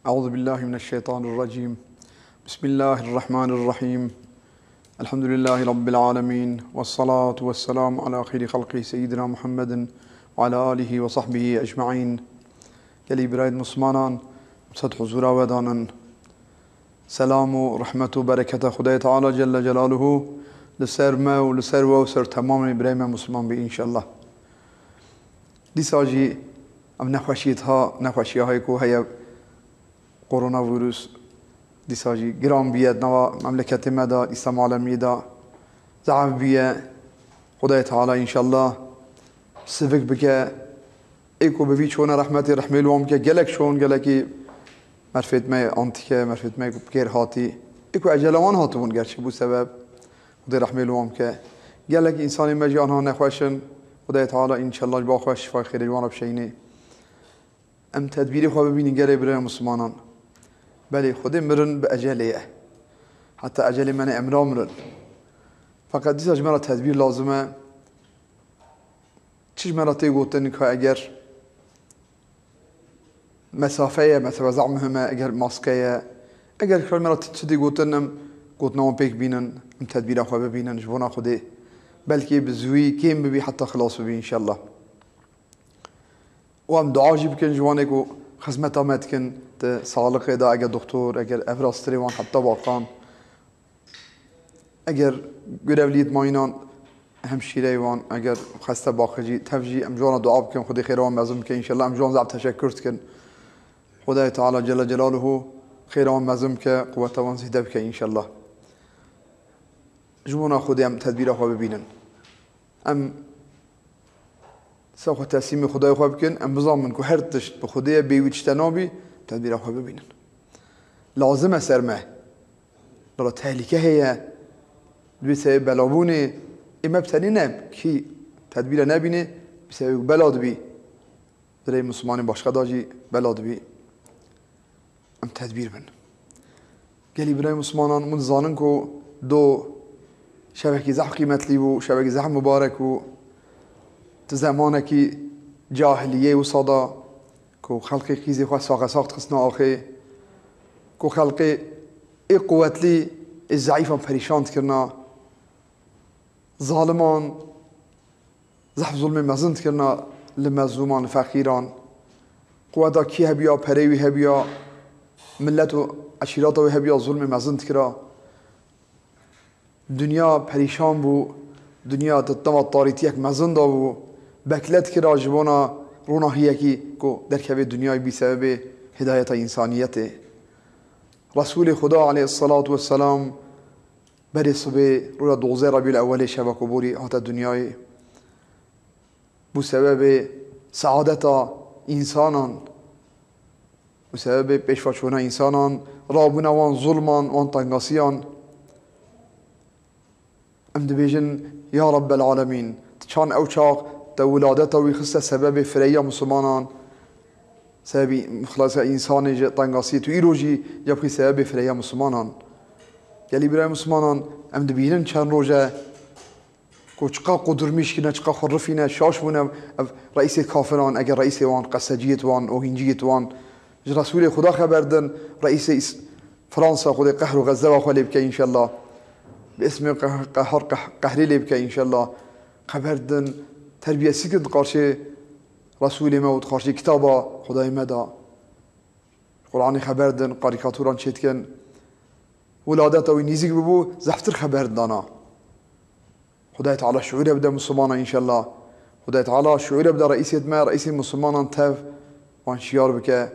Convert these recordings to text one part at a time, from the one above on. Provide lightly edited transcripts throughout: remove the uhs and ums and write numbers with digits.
أعوذ بالله من الشيطان الرجيم. بسم الله الرحمن الرحيم. الحمد لله رب العالمين، والصلاة والسلام على خير خلقه سيدنا محمد وعلى آله وصحبه أجمعين. يلي برايد مسلمانان بصد حضورا ودانا سلام و رحمة و بركة خدای تعالى جل جلاله لسر ما و لسر و سر تمام برايم مسلمان بي إن شاء الله. دي ساجي ام نخوشي هاي كو هيا كورونا فيروس دي ساجي جرام بيد نوا مملكة مدى إسلام عالمي دا زعف بيه خدای تعالى إن شاء الله سفك بك ايكو بفي شونا رحمتي رحمي الوام كه جلك شون جلكي مرفت ما أنتكه مرفت ما بكير هاتي ايكو أجلوان هاتون گرچه بو سبب خدای رحمي الوام كه جلك إنساني مجان ها نخوشن خدای تعالى إن شاء الله با خوش شفای خير الوان بشيني ام تدبيري خو ببيني گره برای مسلمانان بله خودی مرن به اجله حتی اجل من امرا مرن فقط دیساج مرا تدبیر لازمه چیش مرا تی گوتن که اگر مسافه مثلا زعمهم اگر ماسکه اگر کار مرا تی گوتنم گوتنام پیک بینن ام تدبیر خو ببینن جوانا خودی بلکه بزوی کیم ببی حتی خلاص ببی ان شاء الله و ام دعا جی بکن جوانه کو خدمت آمد کن ت سالق دا اگر دکتر اگر افراستری وان حتی باقان اگر گرفلیت ماینان همشیره وان اگر خسته باخجی تفجی ام جوانا دعا بکن خودی خیران مزم کن ان شاء الله ام جوان زعب تشکرت کن خدای تعالی جل جلاله خیران مزم که قوت وان زیده بکن ان شاء الله جوانا خودی ام تدبیر خو ببینن ام سوف تسلیم خدای خو بکن ام بزامن کو هر تشت به خدای بیوچ تنابی تدبیر خو ببینن لازم سرمه دلا تهلیکه هي بسبب بلابونه اما بتنینه کی تدبیر نبینه بسبب بلاد بی برای مسلمان باشقه داجی بلاد بی ام تدبیر بن گلی برای مسلمانان من زانن کو دو شبکه زح قیمت لی و شبکه زح مبارک و زمانه جاهلیه و صدا کو خلقی خیزی خواه ساقت خسنا آخه کو خلقی ای قوتلی ای ضعیفان پریشاند کرنا ظالمان زحف ظلم مزند کرنا لمظلومان فقیران قوتا کی هبیا پریوی هبیا ملت و عشیرات و هبیا ظلم مزند کرا دنیا پریشان بو دنیا تتما طاریتی یک مزند بو بکلت کرا جوانا روناهیه کی کو در کبه دنیای بی سبب هدایت انسانیت رسول خدا علیه الصلاة والسلام بری صبح روی 12 ربیع الاول شب قبوری هات دنیای بو سبب سعادت انسانان بو سبب پیشواچونا انسانان رابونا وان ظلمان وان تنگاسیان ام دبیجن یا رب العالمین چان او چاق ولادته ويخص سبب فريا مسلمانان سبب مخلص انسان طنقاسي تو ايروجي يبقي سبب فريا مسلمانان يلي براي مسلمانان ام دبينن چند روجه كوچقا قدر مشكنا چقا خرفينا شاشونا رئيس الكافران اگر رئيس وان قسجيت وان اوهنجيت وان رسول خدا خبردن رئيس فرنسا خود قهر غزه وخلي بك ان شاء الله باسم قهري لبك ان شاء الله خبردن تربیه سیکن قارشه رسول ما و قارشه کتابا خدای مدا قرآن خبر دن قاریکاتوران چیت کن ولادت او نیزیک ببو زفتر خبر دانا خدای تعالی شعور بده مسلمان ان شاء الله خدای تعالی شعور بده رئیسیت ما رئیس مسلمان تف وان شیار بکه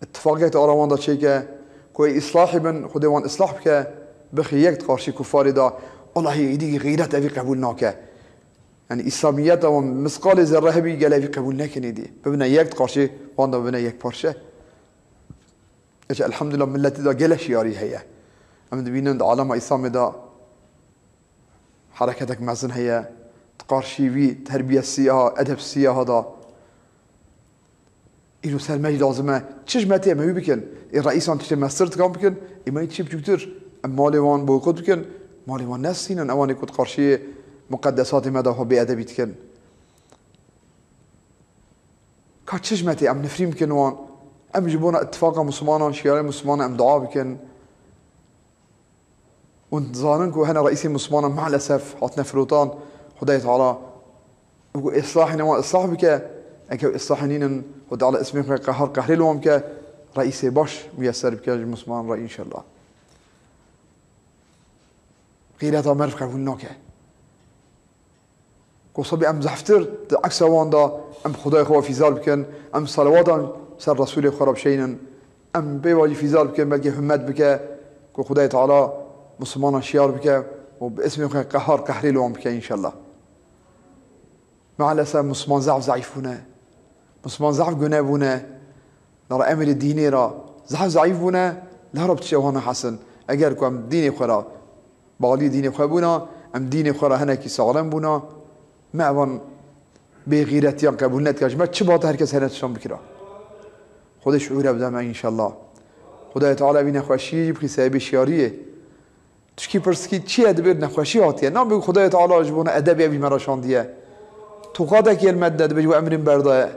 اتفاقیت آرامان دا چه که کوی اصلاح بن خدای وان اصلاح بکه بخی یک قارشه کفاری دا الله ایدی غیرت اوی قبول ناکه يعني إسلاميات ومثقال ذرة بي قال في قبول نكني دي ببنا يك قرشة وانا ببنا يك برشة إيش الحمد لله ملتي دا قال شياري هي أم دبينن عالم إسلام دا حركتك مزن هي قرشي في تربية السياحة أدب السياحة دا إنه سلمي لازمه تشج متى ما بيكن الرئيس عن تشج مسترت كم بيكن إما يتشيب جوتر مالي وان بوقت بيكن مالي وان ناس سينن أواني كنت قرشي مقدسات ماذا هو بأدب يتكن كاتشج متى أم نفريم كنوان ام جبونا اتفاق مسلمان شيار مسلمان ام دعاء بكن وانتظارنكو هنا رئيس مسلمان مع الاسف حطنا فروطان خداي تعالى اصلاحنا واصلاح بك انك اصلاحنين خد على اسمك قهر قهر لهم ك رئيس باش ميسر بك مسلمان رأي ان شاء الله قيلة مرف قبولناك كوصبي ام زحفتر عكس واندا ام خداي خوا في زال بكن ام صلوات سر رسول خراب شينا ام بيواجي في زال بكن بلكي حمد بك كو خداي تعالى مسلمان شيار بك وباسمك قهر قهر لهم بك ان شاء الله مع الاسف مسلمان ضعيفونا مسلمان ضعف جنابونا نرى امل الديني را ضعيفونا لا رب تشوهنا حسن اگر كم ديني خرا بالي ديني خبونا ام ديني خرا هنا كي سالم بونا معون بغيرتيان قبولنا تكاجمت چبات هر کس هنتشان بكرا خود شعور ابدا ان شاء الله خدای تعالی بی نخوشی بخی سبب شیاریه تشکی پرسکی چی ادبیر نخوشی هاتیه نام بگو خدای تعالی جبونه ادبی بی مراشان دیه توقاده که المدد بجو امرین برده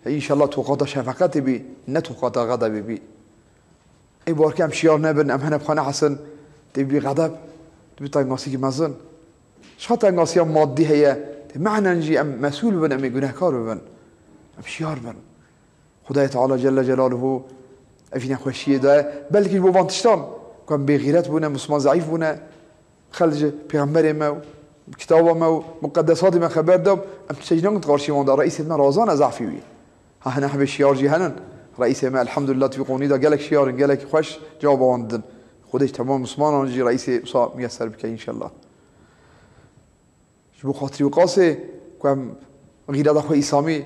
ان شاء الله توقاده شفقت بی نه توقاده غضب بی ای بار کم شیار نبن ام هنب خانه حسن تبي غضب تبي تنقاسي مزن شو تنقاسي مادي هي معنى نجي ام مسؤول بن ام گناهكار بن ام شيار بن خدای تعالی جل جلاله افينا خوشيه ده بلكي بو بانتشتان كان بغيرت بونا مسلمان ضعيف بونا خلج پیغمبر ما كتاب ما مقدسات ما خبر دم ام تسجنون تقارشي وان رئيس ما رازان ضعفي وي ها هنا حب الشيار جهنن رئيس ما الحمد لله توقوني ده قالك شيار قالك خوش جواب واندن خودش تمام مسلمان نجي رئيس صاحب ميسر بك ان شاء الله شو خاطري وقاسه كم غير هذا خو اسامي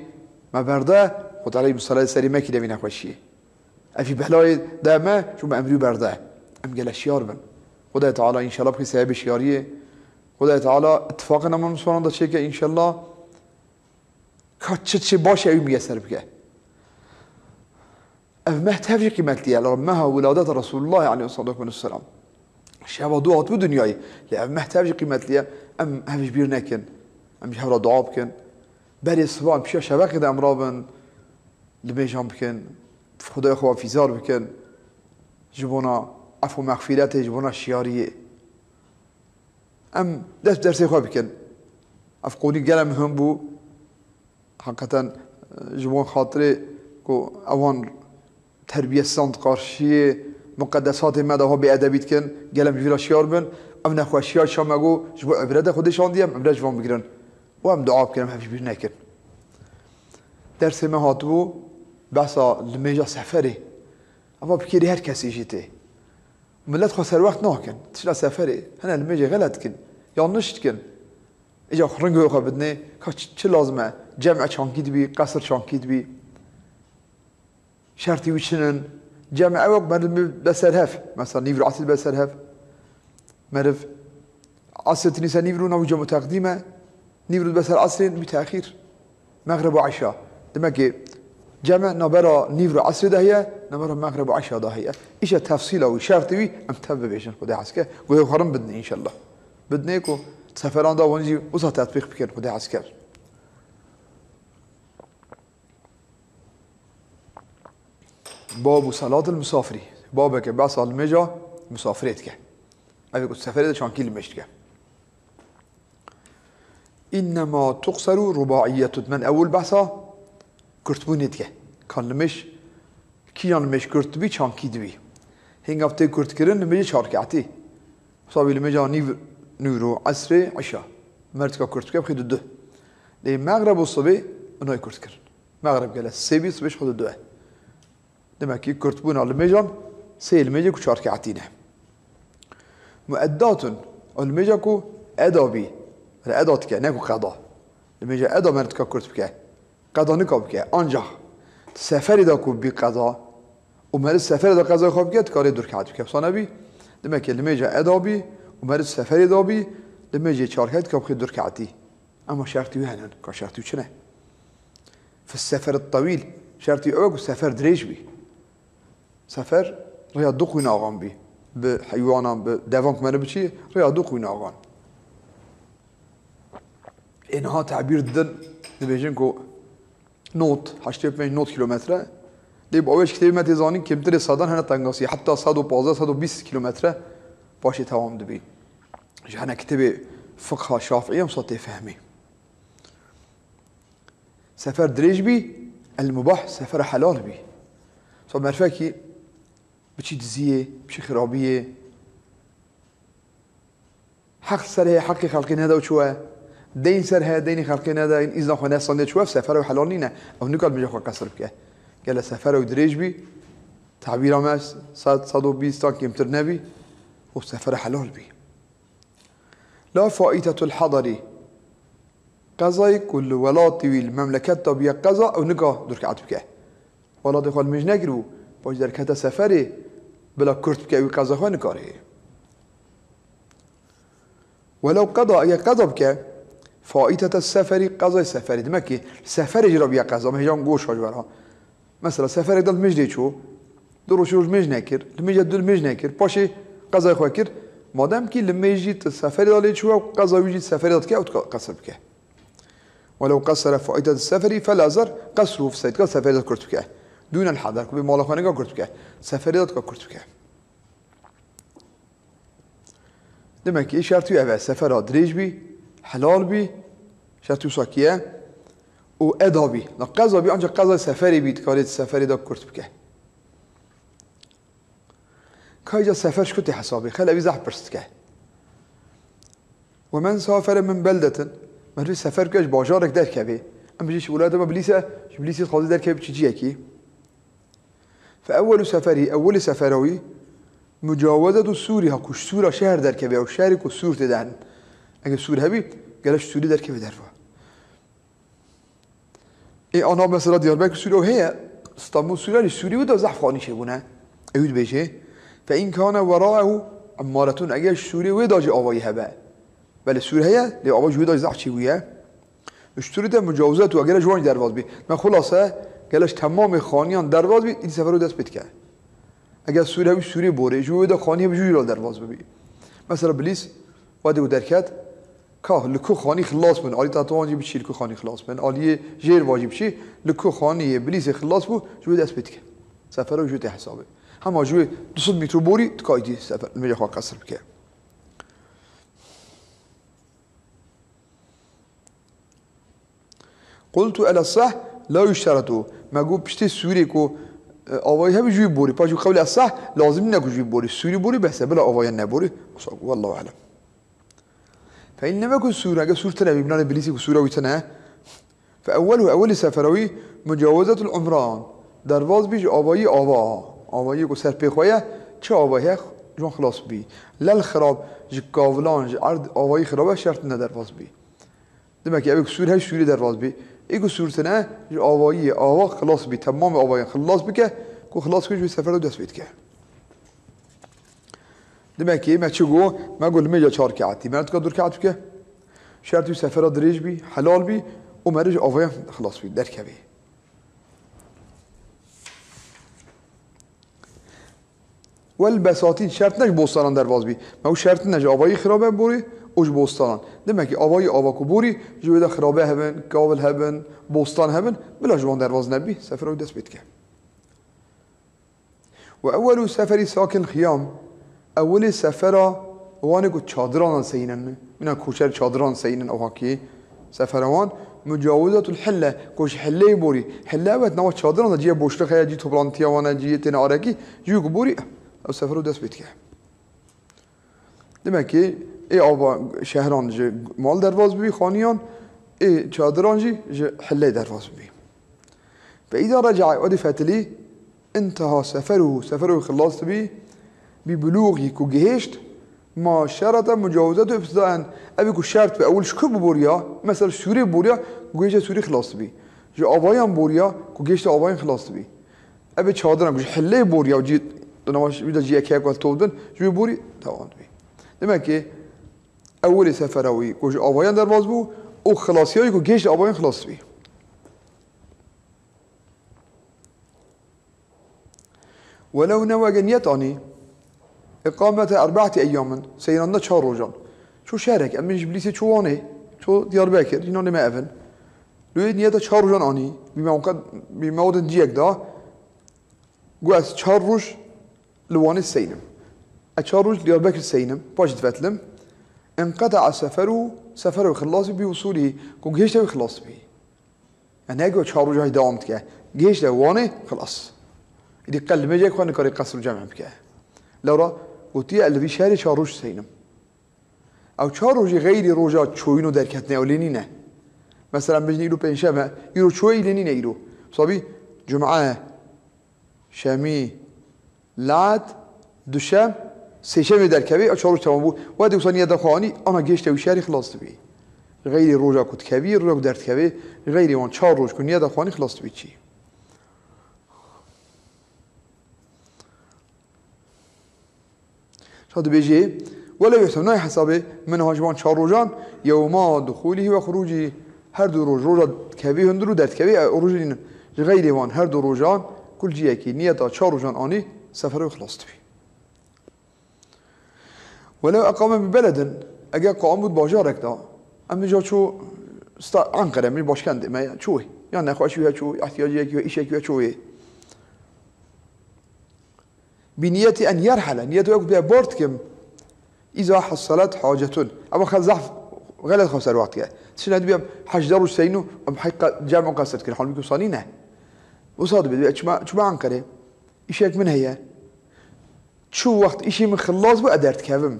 ما برده خد عليه الصلاه والسلام كده بينا خوشيه افي بحلاي دائما شو ما امري برده ام قال الشيار بن خدای تعالی ان شاء الله بخي سبب شياريه خدای تعالی اتفاقنا من مسلمان ده چه ان شاء الله كاتش باشه اي ميسر بك ما تهفش قيمت لي رمها ولادات رسول الله عليه الصلاه والسلام شباب دعوات بدنياي لأن ما تهفش قيمت لي ام هفش بير نكن ام جهر دعاء بكن بري الصباح مشي شباب كده امرابن لميجان بكن خدای خوا فيزار بكن جبونا عفو مغفرته جبونا الشياريه ام درس خوا بكن افقوني قلم هم بو حقيقه جبون خاطري كو اوان تربیه سند قارشی مقدسات مدها به ادبیت کن گلم جولا شیار بن ام نخوشیار شامگو جبو عبرت خودشان دیم عبرت جوان بگیرن و ام دعا بکنم هفش بیر نکن درس ما هاتبو بحثا لمیجا سفره اما بکیری هر کسی جیته ملت خسر وقت ناکن تشلا سفره هنا لمیجا غلط کن یا نشت کن اجا خرنگو خو بدنه که چه لازمه جمع چانکید بی قصر چانکید بی شرطي وشنن جامع وقت مرد بسرهف مثلا نيفرو عصر بسرهف مرف عصر تنسى نيفرو نوجه متقدمة نيفرو بسر عصر بتأخير مغرب وعشاء دمك جامع نبرا نيفرو عصر دهية نبرا مغرب وعشاء دهية إيش تفصيله وشرطي أم تبع بيشن خدي عسكر وهو خرم بدني إن شاء الله بدنيكو سفران دا ونجي وصل تطبيق بكر خدي عسكر باب صلاة المسافري بابك بس على المجا مسافرتك أبي قلت سفرت شان كيل مشتك إنما تقصر رباعية من أول بحثة كرتبونتك كان المش كيان المش كرتبي شان كيدبي هنگ أفتي كرت كرن المجا شاركعتي صابي المجا نورو عصر عشاء مرتك كرتك بخيد ده لي مغرب الصبي أنا كرت كرن مغرب قال السبي صبيش خد الدواء demek ki kurtbun almejan سيلميجا كو شاركعتينه مؤدات الميجا كو ادابي الادات كه نكو قضا الميجا ادا مرت كرت بك قضا نكو بك انجا سفر دا كو بقضا ومر سفر دا قضا خوب كه کار دور کات بك صنبي demek ki الميجا ادابي ومر سفر دابي الميجا شاركت كو دور كعتي اما شرطي هنا كشرطي شنو في السفر الطويل شرطي اوغ سفر دريج بي سفر ريا دوق ناغان بي بحيوانا بدوان كمان بشي ريا دوق ناغان إنها تعبير دن نبيجن كو نوت 85 نوت كيلومتر دي باوش كتير ما تزانين كمتر صدان هنا تنقصي حتى 115 120 كيلومتر باشي تمام دبي جانا كتب فقه شافعي وصوت فهمي سفر دريج بي المباح سفر حلال بي صار مرفكي بشي دزيه بشي خرابيه حق سره حق خلقين هذا وشوه دين سرها دين خلقين هذا إن إذا خنا صندي شوه سفر وحلال نينا أو نقال مجا خو كسر بكه قال سفر ودريج بي تعبير ماس صادو بيستان كمتر نبي وسفر حلال بي لا فائتة الحضر قضاء كل ولاتي المملكة طبيعة قضاء أو نقا دركعت بكه ولا دخل مش نقرو باش دركعت سفري بلا كرت بكه وقضاء خو نقاره ولو قضى أي قضى بك فائتة السفر قضى السفر دمكي سفر جرا بيا قضى ما هيجان قوش واجبرها مثلا سفر دل مجدي شو دروش روز مج نكر المجد دل مج نكر باشي قضى خواكر مادام كي لما يجي السفر دل شو قضى يجي السفر دل كي أو قصر بك ولو قصر فائتة السفر فلا زر قصره في سيد سفر دل كرت بك دون الحضر كبي مال خانه كرت بك سفر دل كرت بك demek ki şartı evet sefer دريج بي حلال بي شرطي ساكيه و ادا بي لا قضا بي ancak قضا سفری بي تكاريت سفری دا كرت بك كايجا سفرش كنت حسابي خلا بي زح برستك ومن سافر من بلدة ما في سفر كاش باجارك در كبي ام بيجيش ولاده ما بليسه خالص در كبي تشي اكي فاول سفري اول سفروي مجاوزة سوري هاكوش سورة شهر در كبي أو شهرك وسور تدعن أجل سور هبي قالش سوري در كبي درفا إيه أنا مثلا دياربكر سوري وهي اسطنبول سوري للسوري وده زحف خاني شبونه أيود بيجي فإن كان وراءه عمارة أجل سوري وده جي أواي هبا بل السوري هي لي أواي وده زحف شويه السوري ده مجاوزات وأجل جوان درواز بي ما خلاصه قالش تمام خانيان درواز بي این سفر رو دست بيت کرد اگر سوری همی سوری بوره جوی دا خانی هم جوی را درواز ببی مثلا بلیس وادی و درکت که لکو خانی خلاص بن آلی تاتوانجی بچی لکو خانی خلاص بن آلی جیر واجب چی لکو خانی بلیس خلاص بو جوی دست بیت که سفر رو جوی حسابه همه جوی 200 متر بوری تکایدی سفر میجا خواه قصر بکه قلت على الصح لا يشترطوا ما قو بشتي سوري كو آوایی هم جوی بوری پاچو قبل از صح لازم نکو جوی بوری سوری بوری بس بلا آوایی نبوری والله أعلم فإن لم يكن سورة أجا سورة نبي بنان إبليسي كسورة ويتنا فأوله أول سفروي مجاوزة العمران درواز بيج آوایی آوایی کو سر پیخوایه چه آوایی جون خلاص بی لل خراب ج کاولان ج عرض آوایی خرابه شرط ندرواز بی دمك أبيك سورة هاي سورة درواز بی ایگو سورتنه جو آوایی آوا خلاص بی تمام آوایی خلاص بکه کو خلاص کنی جو سفر رو دست بید که دمکی ما چه گو ما گل میجا 4 ركعتی مرد که 2 ركعت بکه شرط سفر رو دریج بی حلال بی و مرج آوایی خلاص بید درکه بی والبساتين شرط نج بوستان درواز بی ما هو شرط نج آوایی خرابه بوری اوج بوستان دمکی آوایی آوا بوری جویده خرابه هبن کاول هبن بوستان هبن بلا جوان درواز نبی سفر رو دست بید که و اول سفری ساکن خیام اول سفر وانه کو چادران سینن من کوچر چادران سینن او هاکی سفروان مجاوزة الحلة کوش حله بوری حله وقت نوا چادران جیه بوشت خیا جی توبلانتی وانه جیه تن آرکی جیو بوری او سفر رو دست بید که دمکی ای آبا شهران جه مال درواز بی خانیان ای چادران جه حله درواز بی فإذا رجع ودي فتلي انتهى سفره خلاص بي ببلوغي كو جهشت ما شرط مجاوزته ابتداء ابي كو شرط بأول شكب بوريا مثلا سوري بوريا جهشت سوري خلاص بي جو آبايان بوريا كو جهشت آبايان خلاص بي ابي چادران جو حله بوريا وجي نواش بيدا جي اكيا قال تولدن جو بوري توان بي دمكي اول سفروي كوج آبايان درواز بو او خلاصياي كو جهشت آبايان خلاص بي ولو نوى جنيتاني إقامة 4 أيام سيرنا 4 روزان شو شارك أمن جبليسي شواني شو دياربكر ينوني ما أفن لو نيتا 4 روزان آني بمواد جيك دا قو از 4 روز لواني سينم 4 روز دياربكر سينم باش تفتلم انقطع سفره خلاص بوصوله كو جيش ده خلاص بي يعني هيك 4 روز هاي داومت كه جيش ده واني خلاص إذا قل مجيك خاني كاري قصر جمع بكه لورا وتي الذي شهر 4 روز سينم او 4 روز غير روجات شوينو دركتنا اولينينه مثلا بجني يرو بنشمه يرو شوي لينينه يرو صبي جمعه شامي لاد دوشم سيشم دركبي 4 روز تمام بو وادي وصانيه دخاني انا جيش توي شهر خلاص تبي غير روجا كنت كبير روج درت كبي غير وان 4 روز كنيه دخاني خلاص تبي چی شاد بيجي ولا يحسبنا حسابه من هاجمان 4 روزان يوما دخوله وخروجه هر دو روز كبي هندرو درت كبي روزين غير وان هر دو روزان كل جيه كي نيتا 4 روزان اني سفر خلاص تبي ولو اقام ببلد اجا قام بود باجارك دا ام جا شو انقره من باشكند ما شو يعني خوشي شو احتياجك ايشك شو بنية أن يرحل نيته يقول بها بورتكم إذا حصلت حاجة أما خزف غلط خمسة الوقت كده تشنو بيا حج دارو سينو أم حقيقة جامع قصد كل حال بيكون صانينه وصاد بدي شو عنكره إيشك من هي شو وقت إشي من خلاص بقدرت كافم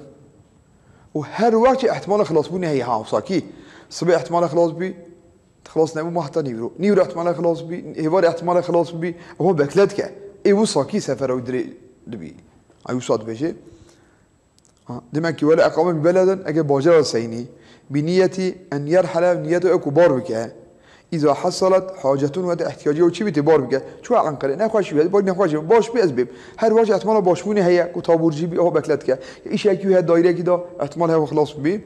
وهر وقت احتمال خلاص بني هي وصاكي صبي احتمال خلاص بي خلاص نبو ما حتى نيورو احتمال خلاص بي هوار احتمال خلاص بي هو بكلتك اي وصاكي سفر ودري دبي اي صاد بيجي دمك ولا اقام ببلد اجى باجر سيني بنيه ان يرحل نيته كبار بك اذا حصلت حاجه ود احتياجيه وشي بتبار بك شو عن قال انا خوش باش نخوش باش باسباب هر واجه احتمال باشمونه هي كتابور جيبي هو بكلتك ايش هي دايره كده احتمال هو خلاص بي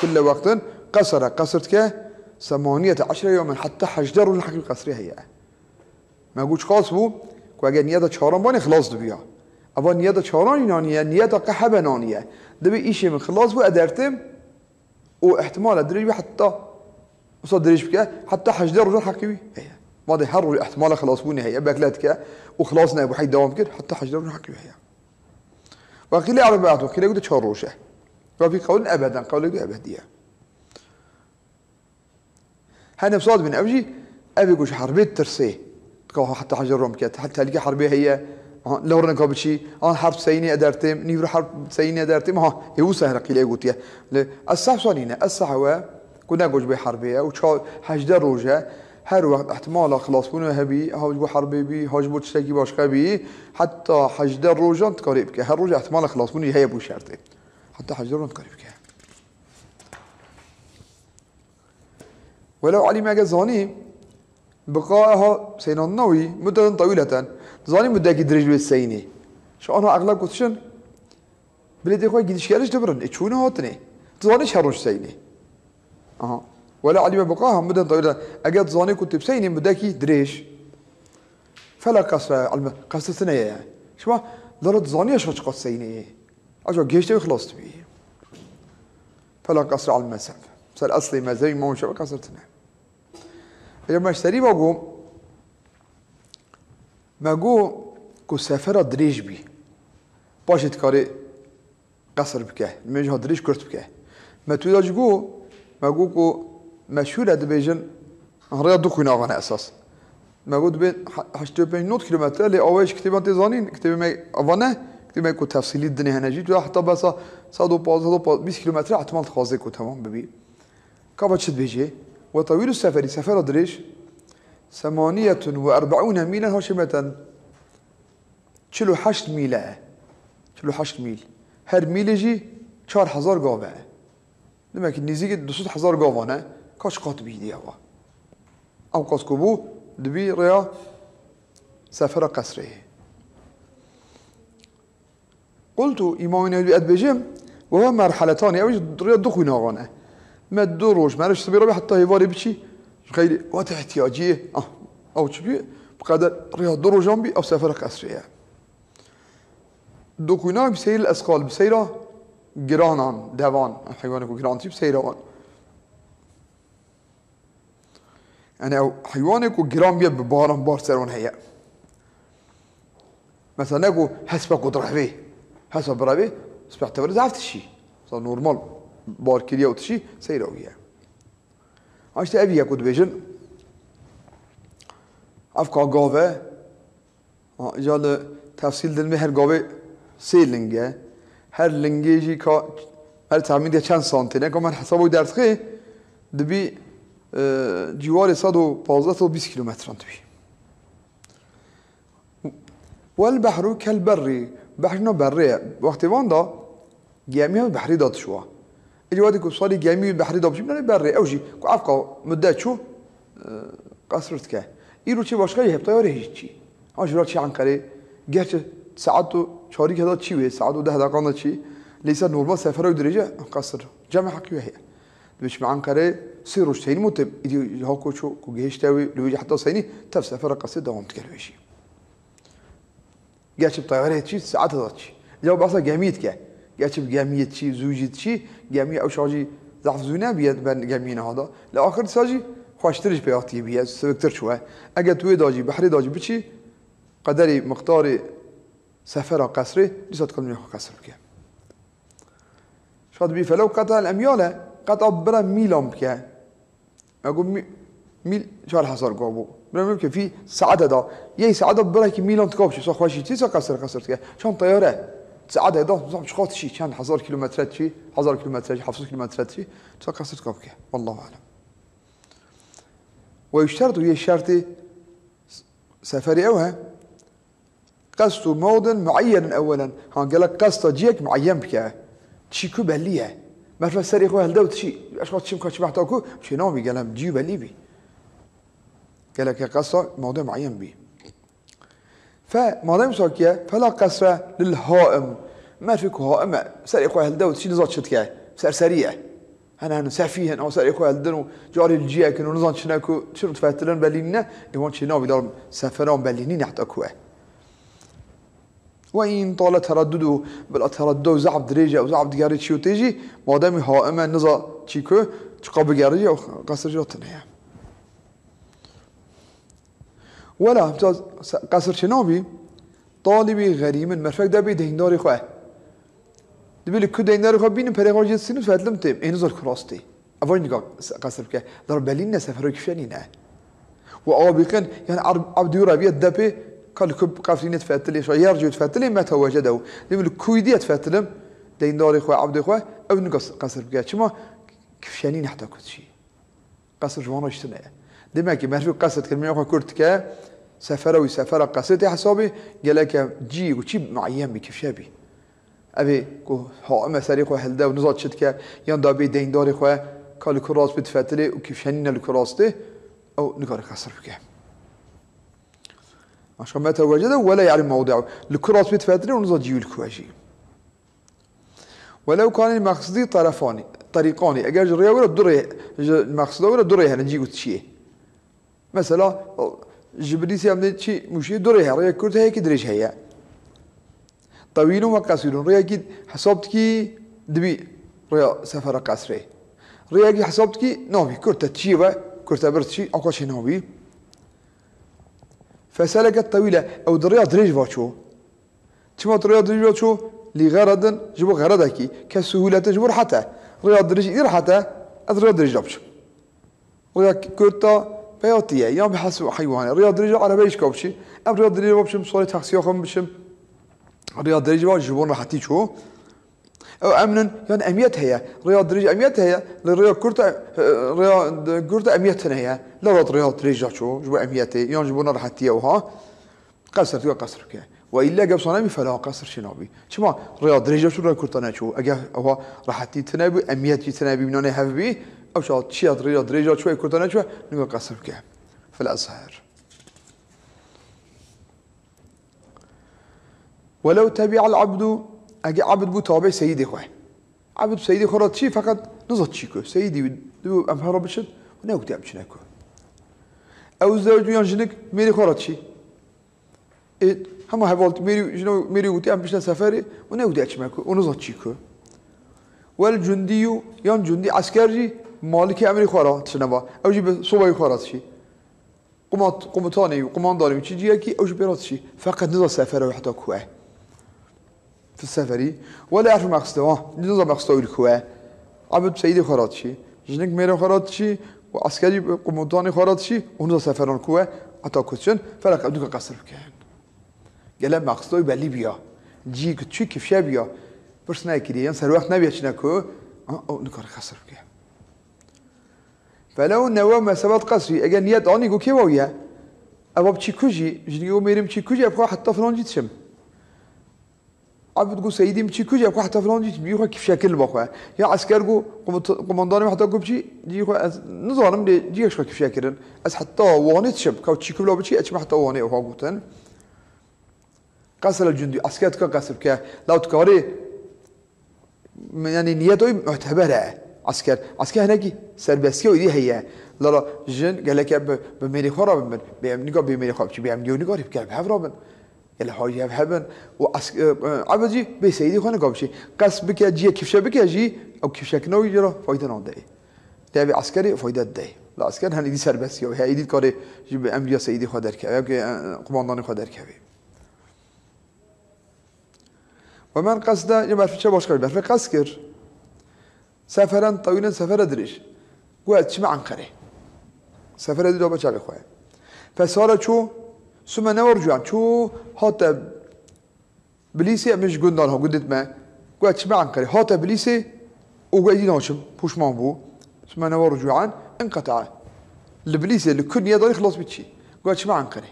كل وقت قصرتك 18 يوما حتى حجدر الحق القصريه هي ما قلتش خاص بو كواجه نيته چهارم بان خلاص بیا اما نیت چهارانی نانیه نیت قحبه نانیه دبی ایشی من خلاص بو ادرتم و احتمال دريج حتى وصل دريج بك حتى حجدر رجل حقي بي هي ما ده هر احتمال خلاص بوني هي باكلتك وخلاصنا ابو حي دوام كده حتى حجدر رجل حقي بي هي وقيل على بعض وقيل يقول تشروشه وفي قول ابدا قول يقول ابديه هنا بصاد بن ابجي ابي يقول حربيه ترسيه حتى حجر روم كده حتى تلقى حربيه هي لو رنكا بشي أنا حرب سيني أدرتم نيفر حرب سيني أدرتم هو سهل قيل يقولي الصح صانينا الصحوة كنا جوج بحربية وشال حجدر روجة هر وقت احتمال خلاص بونه هبي هاجبو حربي بي هاجبو تشتكي باشقا بي حتى حجدر روجة تقريب كه هر روجة احتمال خلاص بونه هي بو شرطه حتى حجدر روجة تقريب كه ولو علم أجزاني بقائها سينا النووي مدة طويلة زاني مدة درج بالسيني شو أنا أغلب قطشن بلدي خوي قديش كارش دبرن تشونه هاتني زاني شهرش سيني ولا علم بقائها مدة طويلة أجد زاني كنت بسيني مدة درج فلا قصر علم قصر سنة يعني شو ضرت زاني شو قص سيني أجو جيش تبي خلاص تبي فلا قصر على المسافة صار أصلي ما زي ما شو قصر سنة لما اشتري بقوم ما جو كسافر دريج بي باش تكاري قصر بكه مجها دريج كرت بكه ما تولاج جو ما جو كو مشهورة دبيجن هريا دخونا غنا أساس ما جو دبي حشتو بين نوت كيلومتر اللي أولش كتبان تزانين كتب ما أفناه كتب ما يكون تفصيلي الدنيا هنا جيت حتى بس صادو باز 20 كيلومتر احتمال تخازي كو تمام ببي كابتش بيجي وطويل السفر سفر دريج 48 ميلا هاشمة 48 ميلا 48 ميل هر ميل يجي 4000 قافة لما كن نزيك 200000 قافة كاش قات بيدي هوا أو قاسكوبو دبي ريا سفر قصره قلت إمامنا بأدبجم وهو مرحلتان أوج ريا دخونا غانا ما الدروج ما رش سبيرة حتى يفاري بشي غير وقت احتياجيه او تشبي بقدر رياض دروج جنبي او سفر قصريه دوكونا بسير الاسقال بسيره جرانان دوان حيوانك جرانتي بسيره انا حيوانك وجران بيد ببارم بار سرون هي مثلا نقول حسب قدره به حسب برابي سبعتبر زعفت الشيء صار نورمال باركيريا وتشي سيروية عشت أبي يكود بيجن أفكار قاوة جال تفصيل دلمي هر قاوة سي لنجة هر لنجة جي كا هر تعميد چند سانتينه که من حسابو درس خي دبي جوار 115 تا 20 كيلومتر دبي والبحر كالبر بحرنا بري وقت واندا جميع البحري دات شو الجواد يكون صاري جميع البحري دات شو من بري أوجي كأفقا مدة شو قصرت كه يروح شيء باشكال يهب طياره هيجي عاش رات شيء عن كره جت ساعته شاري كذا شيء ويه ساعته 10 دقيقة شيء ليس نورمال سفر ودرجة قصر جمع حكي وهي بيش مع كره سيروش تاني متب يدي هاكو شو كوجيش تاوي لويجي حتى سيني تف سفر قصير دوام تكلم شيء جت بطياره شيء ساعته ذات شيء جاوا بس جميت كه جت بجمية شيء زوجي شيء جميع أو شاجي ضعف زونا بيد بين جميعنا هذا لآخر ساجي خواشترش بيعطي بيه سبكتر شوه اگه توی داجی بحری داجی بچی قدری مقدار سفر قصری لسات کل میخوا قصر بکه شاید بی فلو قطع الامياله قطع برا ميلام بکه اگه میل 4000 قابو برا میل که فی ساعت دا یه ساعت برا که میلام تکابشی سا خواشی تی سا قصر که چون طیاره ساعت دا نظام شخاط شی چند هزار کیلومتر چی 1000 کیلومتر 700 کیلومتر چی سا قصر تکاب که والله اعلم ويشترط هي شرط سفري أوها قصد موضع معين أولا هان قالك قصد جيك معين بك تشيكو بليه ما في سري أخوها هل دوت شيء أشخاص شيء مكاش محتاجو شيء نامي قالهم جيو بلي بي قالك قصد موضع معين بي فما دام ساكية فلا قصد للهائم ما فيك هائم سري أخوها هل دوت شيء نزات شتكه سريع أنا سافيها أو سأل إخوة الدنو جاري الجيا كانوا نظام شناكو شنو تفتلون بالينا يوان شناو بدار سفران بالينين حتى كوه وإن طال تردده بل تردده زعب دريجة أو زعب دجاري شيء تيجي ما دام هائما نظام شيكو تقاب جاري أو قصر جاتنا يعني ولا قصر شنابي طالبي غريم مرفق ده بيدهندار إخوة دبل كده إنه رخا بين بريغار جنسين فاتلم تيم إنه زار كراستي أول نقا قصر بك دار بالين سفر كيفانينا وآبقا يعني عبد يرابي الدبي قال كب قافلين تفاتلي شو يرجع تفاتلي ما تواجده دبل كويدية تفاتلم دين دار إخوة عبد إخوة أو نقص قصر بك شما كيفانين حتى كل شيء قصر جوانا اشتنا دمك ما في قصر كلمة أخوة كرتك سفر وسفر قصر حسابي جالك جي وشي معين بكيفشابي أبي كو هائم سريق وحلده ونزاد شتكه يان دابي دين داري خواه كال كراس بتفتلي وكيف شنين الكراسته أو نقار قصر بكه عشان ما توجده ولا يعلم موضعه الكراس بتفتلي ونزاد جيو الكواجي ولو كان المقصدي طريقان أجر جريه ولا دريه المقصد ولا دريه نجيو تشيه مثلا جبريل يعمل شيء مش دريه رأي كرت هيك دريش هي طويل وقصير رياكي حسابتكي دبي ريا سفر قصري رياكي حسابتكي نوبي كرت تشيبه كرت برتشي أو كشي نوبي فسلكت طويلة أو دريا دريج باشو كما دريا دريج باشو لغرض جبو غرضكي كسهولة جبر حتى ريا دريج إير حتى أدريا دريج باشو ريا كرتا بياتية يوم بحسب حيوان ريا دريج على بيش كوبشي أم ريا دريج باشم صورة تاكسي أخم بشم رياض درجة واجبون راح تيجوا أو أمنا يعني أميت هي رياض درجة أميت هي للرياض كرة رياض كرة أميت هي لا رياض درجة شو جو أميت يعني جبونا راح تيجوها قصر تيجوا قصر كه وإلا جاب صنامي فلا قصر شنابي شما رياض درجة شو رياض كرة نشوا أجا هو راح تنابي أميت تنابي منو نهفبي أو شو شيء رياض درجة شوي كرة نشوا نقول قصر كه في الأزهر ولو تبع العبد أجي عبد بو تابع سيدي خواه عبد سيدي خرط شي فقط نزط شيكو سيدي دو أمهر بشد وناوك تأم شناكو أو الزوج ينجنك ميري خرط شي إيه هم هبالت ميري وتأم بشنا سفاري وناوك تأم شناكو ونزط شيكو والجندي ين جندي عسكري مالك أمري خرط شنبا أو جيب صوبي خرط شي قمطاني وقمانداري وتشي كي أوش بيراتشي فقط نزل سفره وحتى كواه في السفري ولا يعرف مقصده نزل مقصده الكواه عبد سيدي خراتشي جنك ميرو خراتشي وعسكري قمطاني خراتشي ونزل سفران كواه حتى كوتشن فلك أبدوك قصر بكان قال مقصده يبقى ليبيا جي كتشي كيف شابيا بس ناكري ينسى الوقت نبي أشنكو أو نكر قصر بكان فلو نوا ما سبت قصري أجا نيات أني جو كيويا أبغى بتشيكوجي جنيو ميرم تشيكوجي أبغى حتى فلان جيت شم عبد جو سيدي بتشيكوجي أبغى حتى فلان جيت بيخو كيف شكل بخوا يا عسكر جو قمنداني حتى جو بتشي جيخو نظام دي جيش كيف شكلن أس حتى وانيت شم كاو تشيكو بلا بتشي أشبه حتى واني أو هاقوتن قصر الجندي عسكر كقصر كه لو تكاري يعني نيته معتبرة عسكر هناك سربسية ودي هي لا جن قال لك بميري خراب بيعمل نقاب بميري خراب شو بيعمل يوني قارب كلب هفرابن قال له هاي هفبن عبدي بسيدي خانه قاب شيء قص بك جي كيف شبك جي أو كيف شكنه يجرا فايدة نادي ده عسكري فايدة ده لا عسكر هني دي سربسية وهي إيدي كاره جيب أمريكا سيدي خادر كبي قماندان خادر كبي ومن قصده يبقى في شيء باشكال بس في قصكر سفرا طويلا سفر دريش قوات شمع عنقري سفر دريش دوبا شاقي خواه فسارة شو ثم نورجوان شو حتى بليسي مش قندان ها قدت ما قوات شمع عنقري حتى بليسي وقايدين هاشم بوشمان بو ثم نورجوان انقطع البليسي اللي كل يدار يخلص بتشي قوات شمع عنقري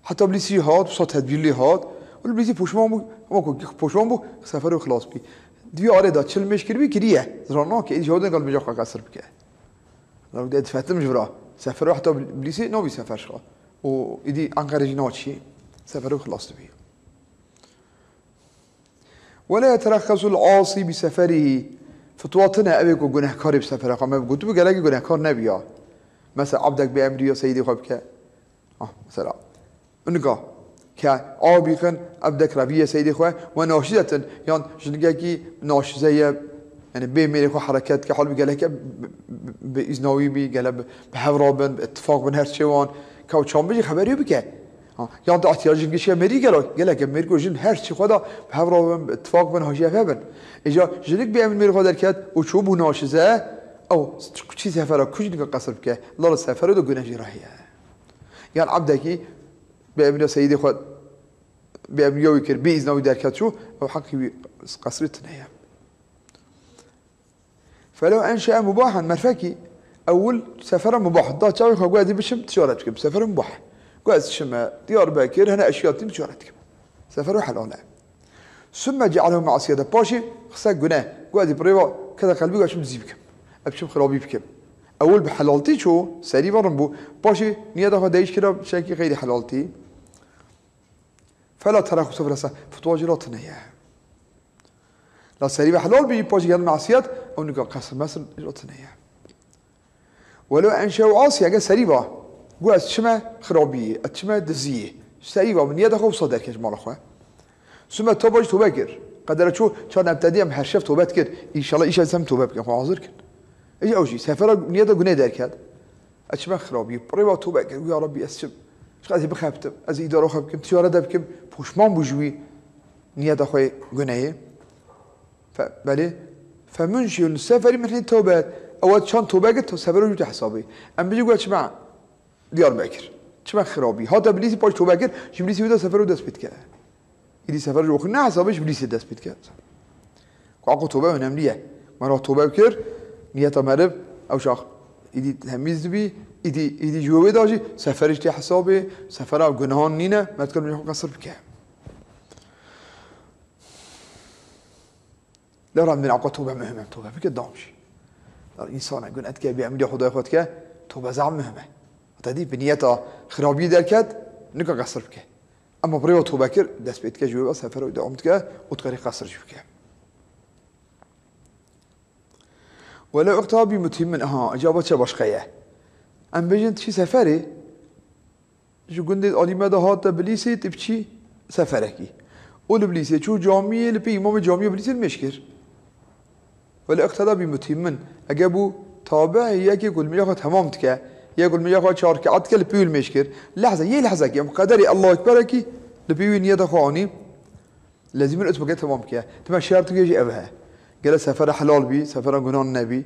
حتى بليسي هاد وصوت هدبير لي هاد والبليسي بوشمان بو اما بوشمان بو سفر يخلص بي دي آره چل مشکل بی کریه زرنا که ایش هودن قال مجاق قصر بکه لو ده دفعت مجبرا سفر حتى بليسي نو بي سفر شو و إدي أنقرج ناتشي سفر خلاص بيه ولا يترخص العاصي بسفره فتواتنا أبيك وجناه كاري بسفره قام بقول تبي قالك جناه كار نبيا مثلا عبدك بأمري يا سيدي خبك مثلا نقا كعابي كان عبدك ربيع سيدي خواه وناشدة يعني جنجاكي ناش زي يعني بيميري خو حركات كحال بقالك بإذنوي بقال بحورابن باتفاق بين هرشوان كاو شام بيجي خبريه بك يعني احتياج جنجشي أمريكا قالك أمريكا جن هرشي خدا بحورابن باتفاق بين هاشي فبن إجا جنك بيعمل ميري خدا الكات وشو بناش زي أو شيء سفره كوش نقا قصر بك لا سفره دو جناجي راهي يعني عبدك بأمر سيدي خود بأمر يوكر بإذنه دركات شو أو حقي قصرتنا هي فلو أنشأ مباحا مرفكي أول سفر مباح دا تشاوي خو قاعد بشم تجارتك سفر مباح قاعد شم ديار باكر هنا أشياء تجارتك سفر حلال ثم جعله معصية باشي خسك جناه قاعد بريوا كذا قلبي قاعد شم زيبك أبشم خرابي بكم أول بحلالتي شو سري برنبو باشي نياده دايش كده بشكل غير حلالتي فلا ترى سفر سا فتواجراتنا إياه لا سري بحلال بي باشي كان معصية أو نقول قسم مثلا جراتنا إياه ولو أنشأوا عاصية جا سريبا قاعد شما خرابية أتشما دزية سريبا من يده خو صدق يا جماعة الأخوة ثم توبة توبكر قدرت شو كان أبتدي أم هرشف توبة كر إن شاء الله إيش أسمى توبة كر خو عذر كر إيش أوجي سفر نياده جنيه دركاد أتشما خرابية بريوا توبة كر يا ربي أسمى شو قاعد بخابتم أزي إدارة خابكم تيارة دبكم بوشمان بوجوي نياده خوي جنيه فبالي فمنشي السفر من حين توبة أول شان توبة قلت سفر وجود حسابي أم بيجي قلت شمع ديار باكر شمع خرابي هذا بليسي باش توبة قلت شو بليسي وده سفر وده سبت كده يدي سفر جو خلنا حسابيش بليسي ده سبت كده قاعد توبة من أمريكا مرة توبة بكر نية مرب أو شاخ يدي تهميز بي يدي جوه داجي سفرش تي حسابي سفر أو جنهان نينا ما تكلم يحق قصر بكه لا راه من عقد توبة مهمة توبة فيك الدامشي الإنسان يقول أنت كي بيعمل خدای خود که توبة زعم مهمة تدي بنيته خرابي دركت نكا قصر بك أما بريو توبة كر دست بيت كجوا سفر ودعمت كه وتقري قصر جوك ولا اقتابي متهم من إجابة شباش خيه أم بيجنت شي سفري جو قندي أليمة ده هات بليسي تبشي سفركي أول بليسي شو جامي لبي إمام جامي بليسي المشكر ولا اقتدى بمتهم من أجابوا تابع هي كي كل مياه تمام تكه يقول من ياخذ شهر كعد كل بيول مشكر لحظة لحظة كي قدري الله أكبر كي لبيول نية خواني لازم الأسبوع تمام كيا تما شرط يجي أبها قال سفر حلال بي سفر جنان النبي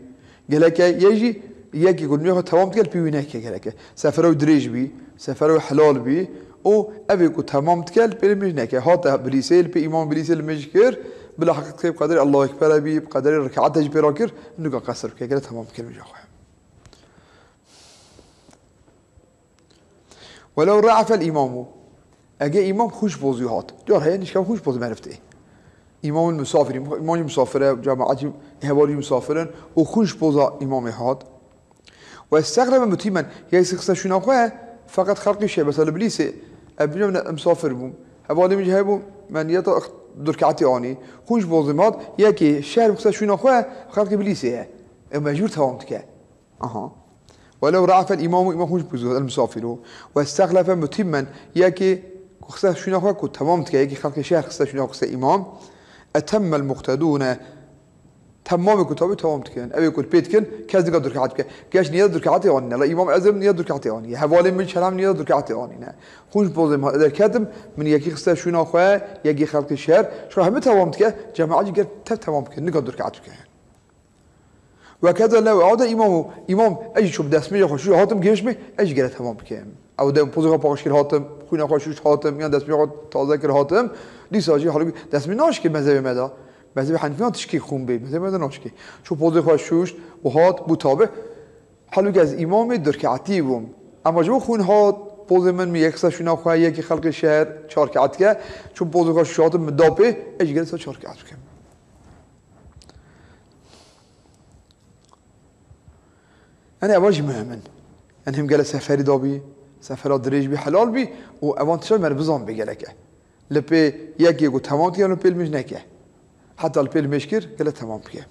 قال لك يجي يقول من ياخذ تمام كل بيول نحكي قال لك سفر ودريج بي سفر حلال بي او ابي كو تمام تكل بيل نحكي هذا بريسيل بي إمام بريسيل مشكر بلا حقيقة بقدر الله أكبر بي بقدر ركعات تجبر كر إنه قصر كي قال تمام كل مجا ولو رعف الإمام أجا إمام خوش بوزيهات جار هي نش كم خوش بوز معرفته إمام المسافر إمام المسافر جماعة هواري مسافرين وخوش بوزا إمام هاد واستغرب متيما يسقس شنو أخوه فقط خلق شيء بس الإبليس أبني مسافر بوم هواري مجهبو من يطا دركعتي أني خوش بوزمات يكي شهر مقصد شنو أخوه خلق إبليس مجبور توامتك ولو رعف الإمام إمام خوش بوزه المسافر واستخلف متما يكي خصه شنو أخوه كنت تمامتك يكي خلق شهر خصه شنو أخوه إمام أتم المقتدون تمام كتابي تمامتك أبي يقول بيتكن كاز دقة دركعتك كاش نية دركعتي أني لا إمام أزم نية دركعتي أني حوالي من شلام نية دركعتي أني خوش بوزم هذا الكاتب من يكي خصه شنو أخوه يكي خلق الشهر شو هم تمامتك جماعة جت تمامتك نقدر دركعتك وكذا لو عاد إمام أي شو بدأ اسمه يخش شو هاتم جيشمه أي جرت تمام بكم أو ده بوزها باقش كل هاتم خونا خشوش هاتم يعني دست بيقعد تازه كل هاتم ليساجي حاله دست من ناش که مذهب مدا مذهب حنفی تشکی خون بی مذهب مدا ناش که شو پوزه خشوش و هات بوتابه حاله از إمام درکعتی بوم اما جو خون هات پوزه من میکسه شونا خواه یکی خلق شهر چهار کعت که چون پوزه خشوش هاتم مدابه أي جرت چهار کعت بکم أنا أواجه مهمن أنهم قال سفري دابي سفرات دريج بي حلال بي وأوان تشال من بزام بيجلكه لبي يجي يقول تمام تيان لبي المجنكه حتى لبي المشكر قال تمام بيه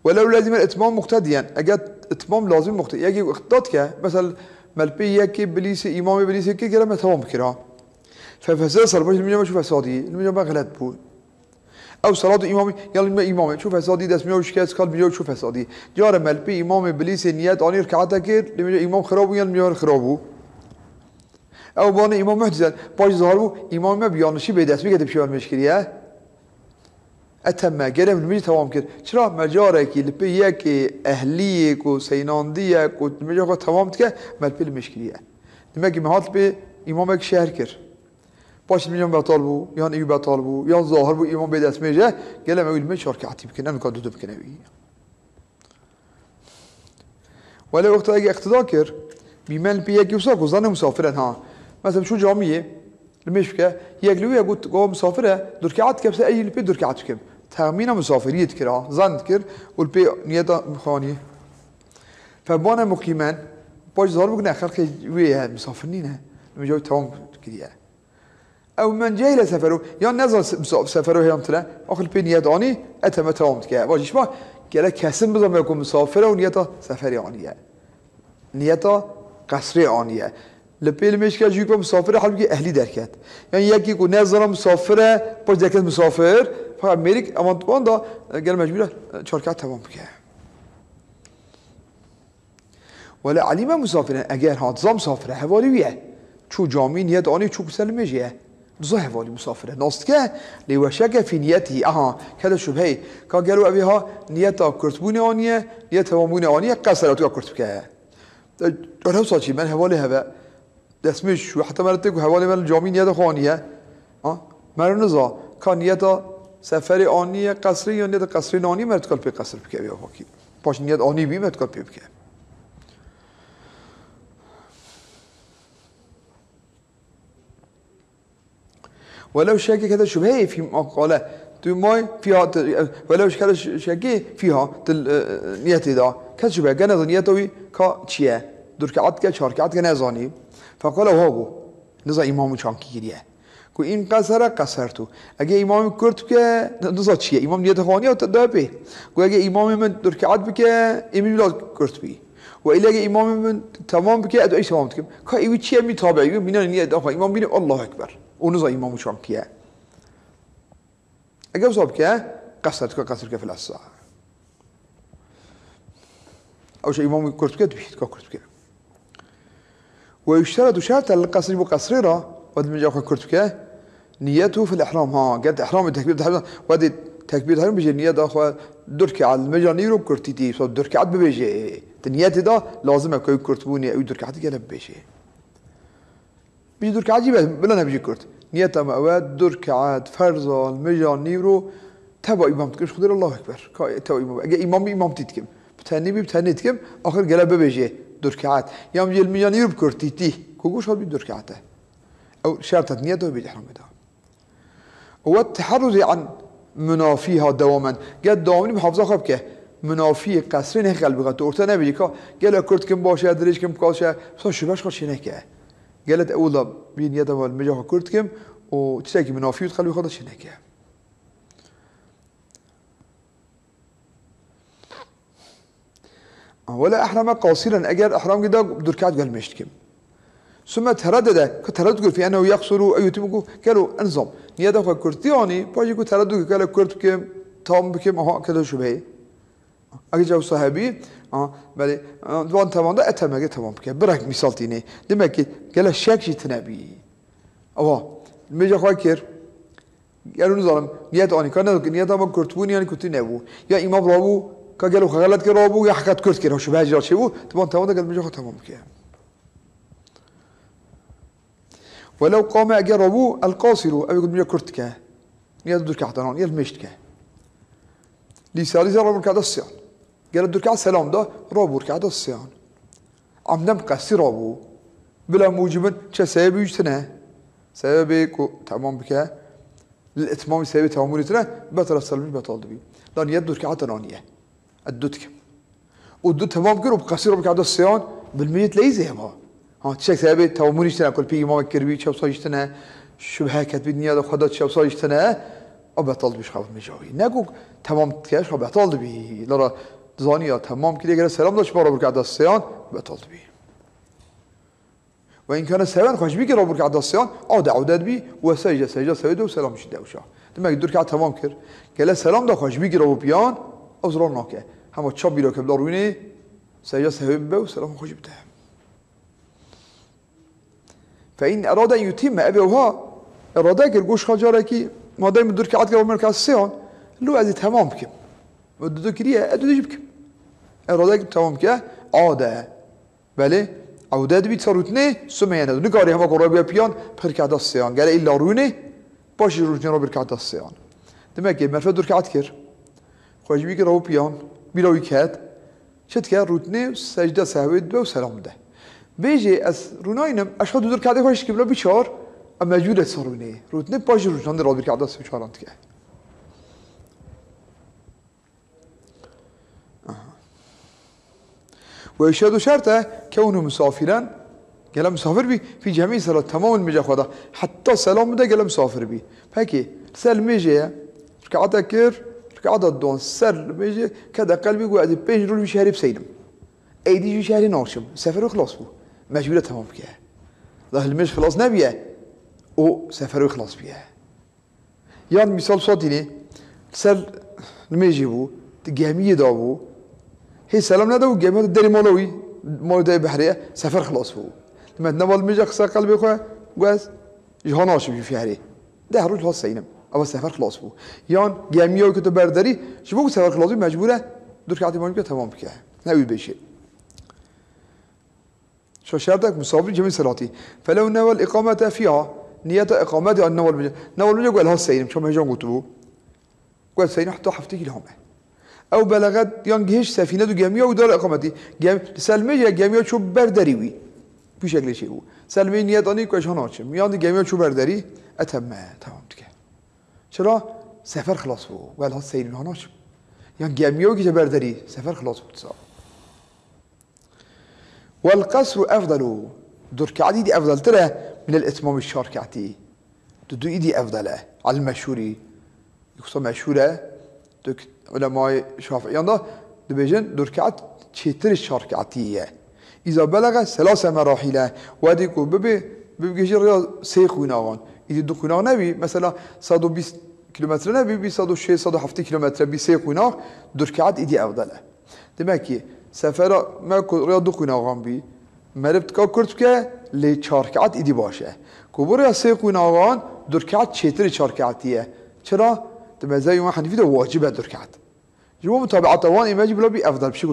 ولو لازم الإتمام مقتديا أجد إتمام لازم مقتدي يجي اختطك مثلا ملبي يجي بليس إمام بليس كي قال ما تمام بكره ففساد صار باش المجمع شوف فسادي المجمع غلط بود أو صلاة إمامي يلا ما إمامي شوف فسادي دست ميوش كاس قال بيجو شوف فسادي جار ملبي إمام بليس نيات أني ركعته كير لما إمام خرابو يلا ميار خرابو أو بان إمام محجز باش ظهروا إمام ما بيانشي بدست بيجي تبشون مشكلة أتم قرب المجد تمام كده شرا مجارك اللي بيك أهليك وسينانديك والمجال تمام كده ملبي المشكلة لما جي مهات بي إمامك شهر كر باش المجال بطالبو يان إيو بطالبو يان ظاهر بو إمام بدست ميجه قال ما يقول مشار كعتي بكنا مكان دودو بكنا بيه ولا وقت أجي اقتداء كر بيمن بيك يوساك وظن مسافرا ها مثلا شو جامية المشكلة يقولوا يقول قوم مسافرة دركعات كبس أي اللي بي دركعات كم تخمينه مسافرية كرا ظن كر والبي نيتا مخانية فبانا مقيمان باش ظهر بقنا خلق ويا مسافرين لما جاوا تمام كذا أو من جاي لسفره يا نزل سفره هي أمثلة آخر بي نيتا أني أتم تمام كذا واجيش ما كلا كسم بزم يكون مسافرة ونيتا سفري أنية نيتا قصري أنية لبي المشكلة جيكو مسافرة حلقي أهلي دركات يعني يكي يكون نظرة مسافرة باش دركات مسافر فأمريك أمان طبعا دا قال مجبورة شركات تمام بكه ولا عليما مسافرة أجر هاد مسافرة حوالي وياه شو جامين يد أني شو بسلم جيه بزه حوالي مسافرة ناستكه لوشك في نيته كذا شبهي كقالوا أبيها نيتها كرتبوني أنيه نيتها وموني أنيه قصرتها كرتبكه أنا صاشي من حوالي هذا دسمش وحتى مرتك حوالي من الجامين يد خوانيه مرنزا كان يد سفر آنیه قصری یا نیت قصری نانی مرتکل پی قصر بکه بیا باکی باش نیت آنی بی مرتکل پی بکه ولو شك كذا شبهه في مقالة تماي فيها ولو كذا شك فيها نيتي دا كذا شبهه جنا نيتوي كشيء دركعات كشاركات كنزاني فقال وهو نزا إمام شانكي كذا کو این قصرتو اگه امام کرد که نزا چیه امام نیت خوانی تا به کو اگه امام من درکعت بکه امام لا کرد بی و الا اگه امام من تمام بکه ادعای تمام کم کا ایوی چیه می تابعی مینا نیت آخه امام بینه الله اکبر اون نزا امام شان کیه اگه صاحب که قصر که فلسا او شی امام کرد که بید که کرد که ويشترط شرط القصر بقصرها ودي من جاكو كرتك نيته في الإحرام ها قالت إحرام التكبير الحرام ودي تكبير الحرام بيجي نية أخو درك على المجانيرو كرتيتي صوت درك عاد بيجي النية ده لازم أكون كرتبوني أو درك عاد قال بيجي بيجي درك عجيبة بلا نبيجي كرت نية ما أواد درك عاد فرض المجانيرو تبع إمام تكمش خدر الله أكبر تبع إمام أجا إمام تتكم بتهني تكم آخر قال بيجي درك عاد يوم يجي المجانيرو بكرتيتي كوجوش هاد بيدرك عاده أو شرطة نيته بالإحرام ده هو التحرز عن منافيها دواما قد دواما محافظة خبكه منافي قصرين هيك قلبي قد أورتا نبيكا قال كرت كم باشه دريش كم كاشه بس شباش خش هناك قالت أولا بين يده والمجاها كرت كم وتشاكي منافي وتخلي خدش هناك ولا أحرم قاصرا أجر أحرام كده بدركات قال مشتكم ثم تردد كتردد في أنه يقصر أي تبقوا قالوا انظم نياده كرتياني باجي تردد قال كرت كم تام بكم أها كذا شبهه أجي جو صاحبي بله دوان تمام ده أتمه تمام بكم برك مثال تيني دمك قال الشك جت نبي ميجا خاكر قالوا نظام نياده أني كان نياده ما كرتوني يعني كنت نبو يا إمام رابو كقالوا خغلت كرابو يا حكت كرت كره شبه جال شبو دوان تمام ده قال ميجا تمام بكم ولو قام أجربوا القاصر أو يقول مية كرتكه نيا دركعة تنان يا المشتكه لسالي رابو ركعة الصيان قال دركعة سلام ده رابو ركعة الصيان عم نبقى رابو بلا موجب كسبب يجتناه سبب تمام بك للإتمام سبب تمام يجتناه بطل السلم بطل دبي لأن يد دركعة تنانية الدتك والدت تمام كرو بقصير ركعة الصيان بالميت ليزه ما تشك ثابت توموني اشتنا كل بيجي ما كربي شو صاير اشتنا شبهة كتبني هذا خدت شو صاير اشتنا أبطل بيش خاف مجاوي نقول تمام تكاش خب أبطل بيه لرا زانية تمام كده قال السلام داش برا بركعة الصيان بطل بيه وإن كان السلام خوش بيجي ربع بركعة الصيان عودة بيه وسجد سويده وسلام مش دوشة لما يقدر كعة تمام كر قال السلام دا خوش بيجي ربع بيان أزرار ناكه هم تشابي لو كبل روينه سجد سويده وسلام خوش بده فإن أراد أن يتم أبيها إرادة كرجوش خجاركي ما دام الدور كعاد قبل مركز الصيان لو أزي تمام كم ودو كريه أدو يجيبكم إرادة تمام كه عادة بله عودة بيت صاروتني سمعنا نقاري هم قرابي بيان بركعة الصيان قال إلا رونه باش يروجنا رو بركعة الصيان دمك مرفد دور كعاد كر خوش بيجي رو بيان بلا ويكاد شد كر روتني سجدة سهويد وسلام ده بيجي أس روناينم أشهد دور كعده خوش كبلا بيشار أما جودة صاروني روتني باش روجنا رو بركعة الصيان أنت كه ويشهد شرطه كونه مسافرا قال مسافر بي في جميع صلاة تمام المجا خدا حتى سلام ده قال مسافر بي فهكي سلمجي ركعة كير ركعة الدون سلمجي كذا قلبي قاعد بين رول بشهر بسينم ايدي بشهر ناشم سفر وخلاص بو مجبورة تمام كيه ظهر المش خلاص نبيه او سفر وخلاص بيه يعني مثال صوتيني سل المجي بو تجميع دابو هي سلام نداو جميع الدري مولوي مول ده بحريه سفر خلاص هو لما تنول ميجا خسر قلبي خويا جواز جهاناش في حريه ده هروح له سينم او سفر خلاص هو يان جميع كتب برداري شبوك سفر خلاص مجبوره دور كاتي مالك تمام بك ناوي بشي شو شرطك مسافر جميع صلاتي فلو نوى الإقامة فيها نية إقامة أن نوى الميجا قال هالسينم شو ما يجون قلتوا قال سينم حتى حفتي لهم أو بلغت ينجهش سفينة جميع ودار إقامتي سلمي جميع شو برداريوي بشكل شيء هو سلمي نياداني كويش هناشم يعني جميع شو برداري أتم تمام تكه شرا سفر خلاص هو قال هالسير هناشم يعني جميع كي برداري سفر خلاص هو تصاب والقصر أفضل دور كعدي أفضل ترى من الإتمام الشاركعتي تدو إيدي أفضله على المشهوري يقصد مشهورة دك علماء شافعيان دبيجن دركعت تشتري الشاركعتية إذا بلغ 3 مراحل واديكو بيجي رياض سيخوناوان إذا دخونا نبي مثلا 120 كيلومتر نبي بي 106 107 كيلومتر بي سيخونا دركعت إيدي أفضله دمكي سفر ما رياض دخوناوان بي مربت كا كرتك لی 4 رکعت ایدی باشه که برای 3 قناغان 2 رکعت چطوری 4 رکعتیه چرا؟ تمزای ما حنفی ده واجبه 2 رکعت جو متابعت وان ایماجی بلا بی افضل بشه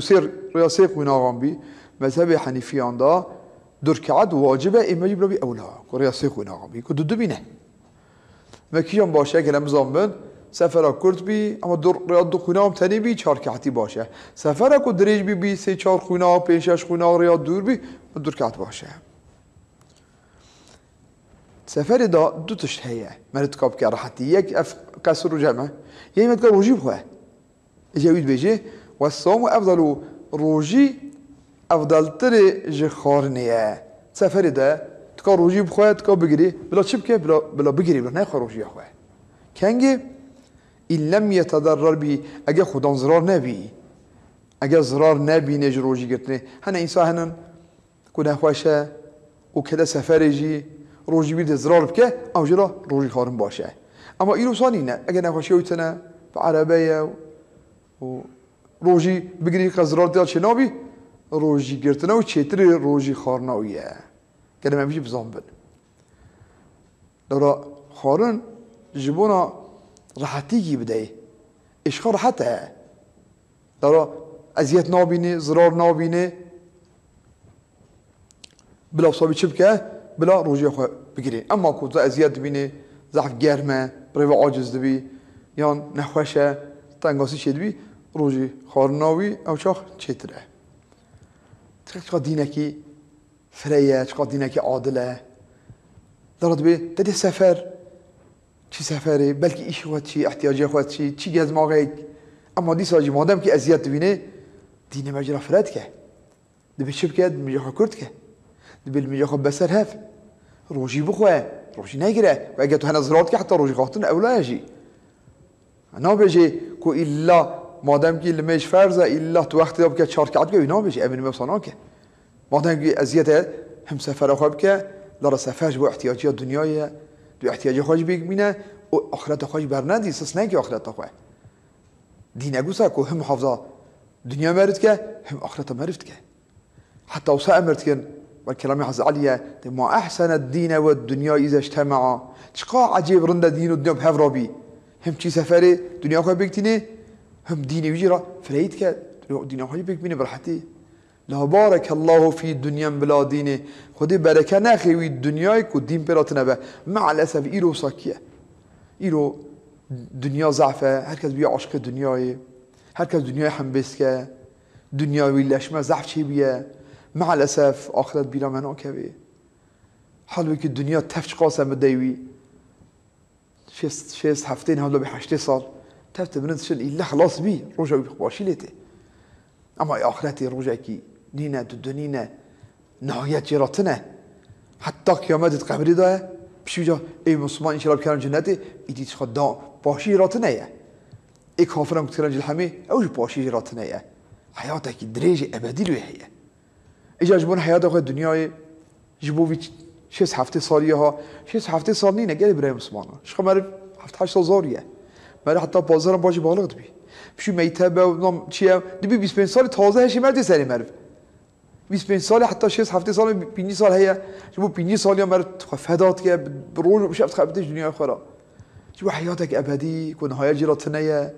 که 3 قناغان بی مذهب حنفیان دا 2 رکعت واجبه ایماجی بلا بی اولا که ریا 3 قناغان بی که دو بینه مکیان باشه که نمزان بند سفر کرد بی اما ریا 2 قناغ تنی بی 4 رکعتی باشه سفر کو دریج بی 3 4 قناغ 5 6 قناغ ریا دور بی 2 رکعت باشه سفر دا 2 تشت هيا مرت كاب كراحتي يك قصر جمع يا مت روجي بخوا جاويد بيجي والصوم افضل روجي افضل تري جخارنيه سفر دا تكا روجي بخوا تكا بگري بلا شبكه بلا بگري بلا نه روجي اخوا كانجي ان لم يتضرر به اگه خدان زرار نبي اگه زرار نبي نج روجي گرتنه هنا انسان هنن كنا خوشه وكذا سفر يجي روجی بیرد زرار بکه او جرا روجی خارم باشه اما ایرو سانی نه اگه نخوشی ویتنه به عربیه و روجی بگیری که زرار دیال چنابی روجی گرتنه و چیتری روجی خارناویه که نمی بیشی بزن بن لورا خارن جبونا راحتی کی بده اشخا راحته لورا ازیت نابینه زرار نابینه بلا صابی چی بکه بلا روجي خو بگیری اما کو ازیاد بینه ضعف گرمه برای عاجز دبی یا نخوشه تنگاسی شد بی روجي خارناوی او چاخ چتره چقدر دینکی فریه چقدر دینکی عادله دارد بی تدی سفر چی سفره بلکه ایش خود چی احتیاجی خود چی گز ماغی اما دی ساجی مادم که ازیاد بینه دین مجرا فرد که دبی چی بکد میجا کرد که دبل میجا خب بسر هف روجي بخواه روجي نگره و اگه تو هنظرات که حتی روجي خواهتون اولا يجي انا بيجي كو إلا مادام كي لميش فرزة إلا تو وقت داب که 4 ركعت که اینا بيجي امن مبصانا که مادام كي ازیته هم سفر خواب که داره سفرش با احتیاجی دنیای دو احتیاجی خواهش بینه و آخرت خواهش برندی سس نه که آخرت خواه دین اگوسا كو هم حافظه دنیا مرد که هم آخرت مرد که حتى وسا امرت كن والكلام عز عليا ما أحسن الدين والدنيا إذا اجتمعا تشقى عجيب رند الدين والدنيا بهف ربي هم شي سفري دنيا خو بيكتني هم ديني وجرا فريدك دنيا خو بيكتني برحتي لا بارك الله في الدنيا بلا دينه خدي بركة ناخي الدنيا كو دين بلاتنا به مع الأسف إيرو ساكية إيرو دنيا ضعفة هركز بيا عشق دنياي هركز دنيا حنبسكه دنيا ويلاش ما ضعف شي بيه مع الأسف آخرت بلا منو كبي حال که الدنيا تفش قاسم بديوي شيست هفتين هلا ب8 سال تفت بنتشل إلا خلاص بي رجع بخباشي ليته أما آخرتي رجع كي نينا دنينا نهاية جراتنا حتى قيامت قبري ده بشوجا أي مسلمان إن شاء الله بكرم جنته إدي تخدا باشي راتنا يا إيه كافرم كتير جلحمي أوج باشي راتنا يا حياتك درجة أبدي له هي اجا جبون حياته خود دنیای جبوی 6 سالیه ها 6 سال نینه گلی برای مسلمان شخص مرد 7 سال زاریه مرد حتی بازارم باجی بالغ دبی بشو میتابه و نام چیه دبی 25 سال تازه هشی مرد سری مرد 25 سال حتی 6 سال 5 سال هيا جبو 5 سال یا مرد فدات که بروج بشفت خبتش دنیای خورا جبو حياتك ابدی کو نهایت جراتنه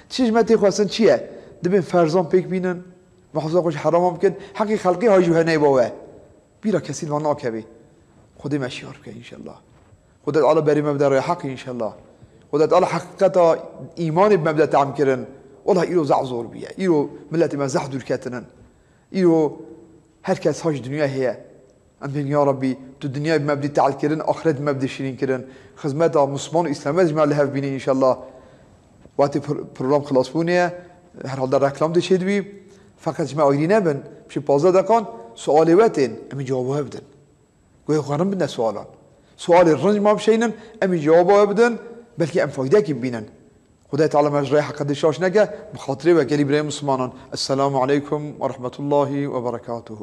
چیش متی خواستن چیه دبین فرزان پیک بینن محافظه خوش حرام هم کن حقی خلقی های جوهنه باوه بیرا کسی وانا کبی خودی مشیار بکن انشالله خودت علا بری مبدأ رای حق انشالله خودت علا حقیقتا ایمان بمبدأ تعم کرن والله ایرو زعزور بیه ایرو ملت ما زح دور کتنن ایرو هر کس هاش دنیا هیا ام بین یا ربی تو دنیا بمبدأ تعال کرن آخرت بمبدأ شیرین کرن خدمت مسلمان و اسلام جمع لهف بینی انشالله وقتی پروگرام خلاص بونه هر حال در رکلام ده شد بی فقط جمع آگری نبن بشه 15 دقیقان سوالی وقتین امی جوابه بدن گویا خانم بدن سوال الرنج ما بشینن امی جوابه بدن بلکه ام فایده که بینن خدای تعالی مجرای حق دشاش نگه بخاطره و گلی برای مسلمانان السلام علیکم و رحمت الله و برکاته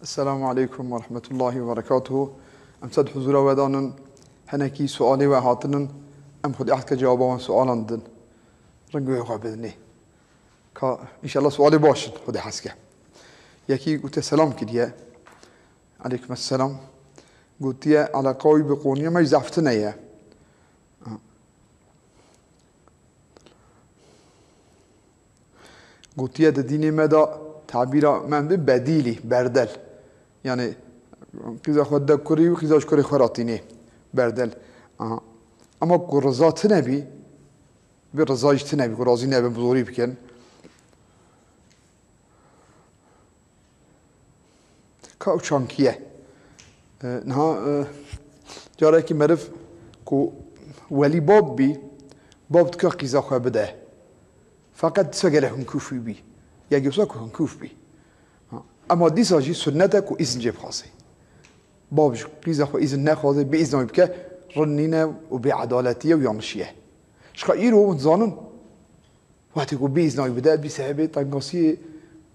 السلام عليكم ورحمة الله وبركاته. أمسد حضور ودانن هناكي سؤالي وهاتنن أم خد أحد كجوابه عن سؤال عندن رنجوا يقابلني إن شاء الله سؤالي باشن خد حسكه يكي قلت سلام كديه عليكم السلام قلت يا على قوي بقونية ما يزعفتنا يا قلت يا ديني مدى تعبيره من بديلي بردل يعني كذا خد كوري وكذا كوري خراتيني بردل اما قرزات نبي برزاج نبي قرازي نبي بزوري بكن كاو شانكيه نها جاره کی معرف کو ولی باب بی باب تکا قیزا خواه بده فقط سگله هنکوفی بی یا گوسا که هنکوف بی اما دیسا جی سنته کو ایزن جیب خاصی باب قیزا خواه ایزن نخوازه بی ایزن بکه رنینه و بی عدالتیه و یانشیه شخا ایرو ونزانن وقتی کو بی ایزن بده بی سبب تنگاسی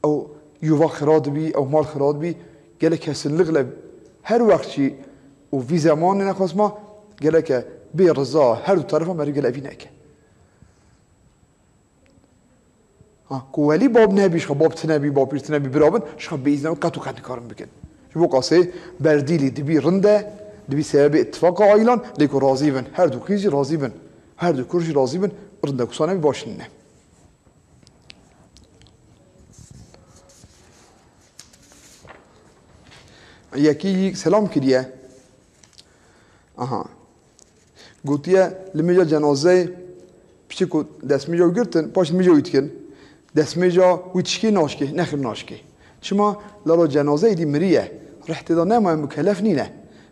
او یووا خراد بی او مال خراد بی گله کسن لغلب هر وقتی و في زمان نخواست ما قال لك برضا هر دو طرفه ما رجال أبي ناكه كوالي باب نبي شخ باب تنبي باب تنبي برابن شخ بإذنه قطو قد كارم بكن شو قاسي برديلي دبي رنده دبي سبب اتفاق عائلان ليكو راضي بن هر دو كيجي راضي بن هر دو كرجي راضي بن رنده كسانه باشنه یکی سلام کردیه گوتیه لمیجا جنازه پیش کو دست میجا گرتن پاش میجا ویتکن دست میجا ویتشکی ناشکی نخیر ناشکی چما لارا جنازه ایدی مریه رحت دا نمای مکلف نینه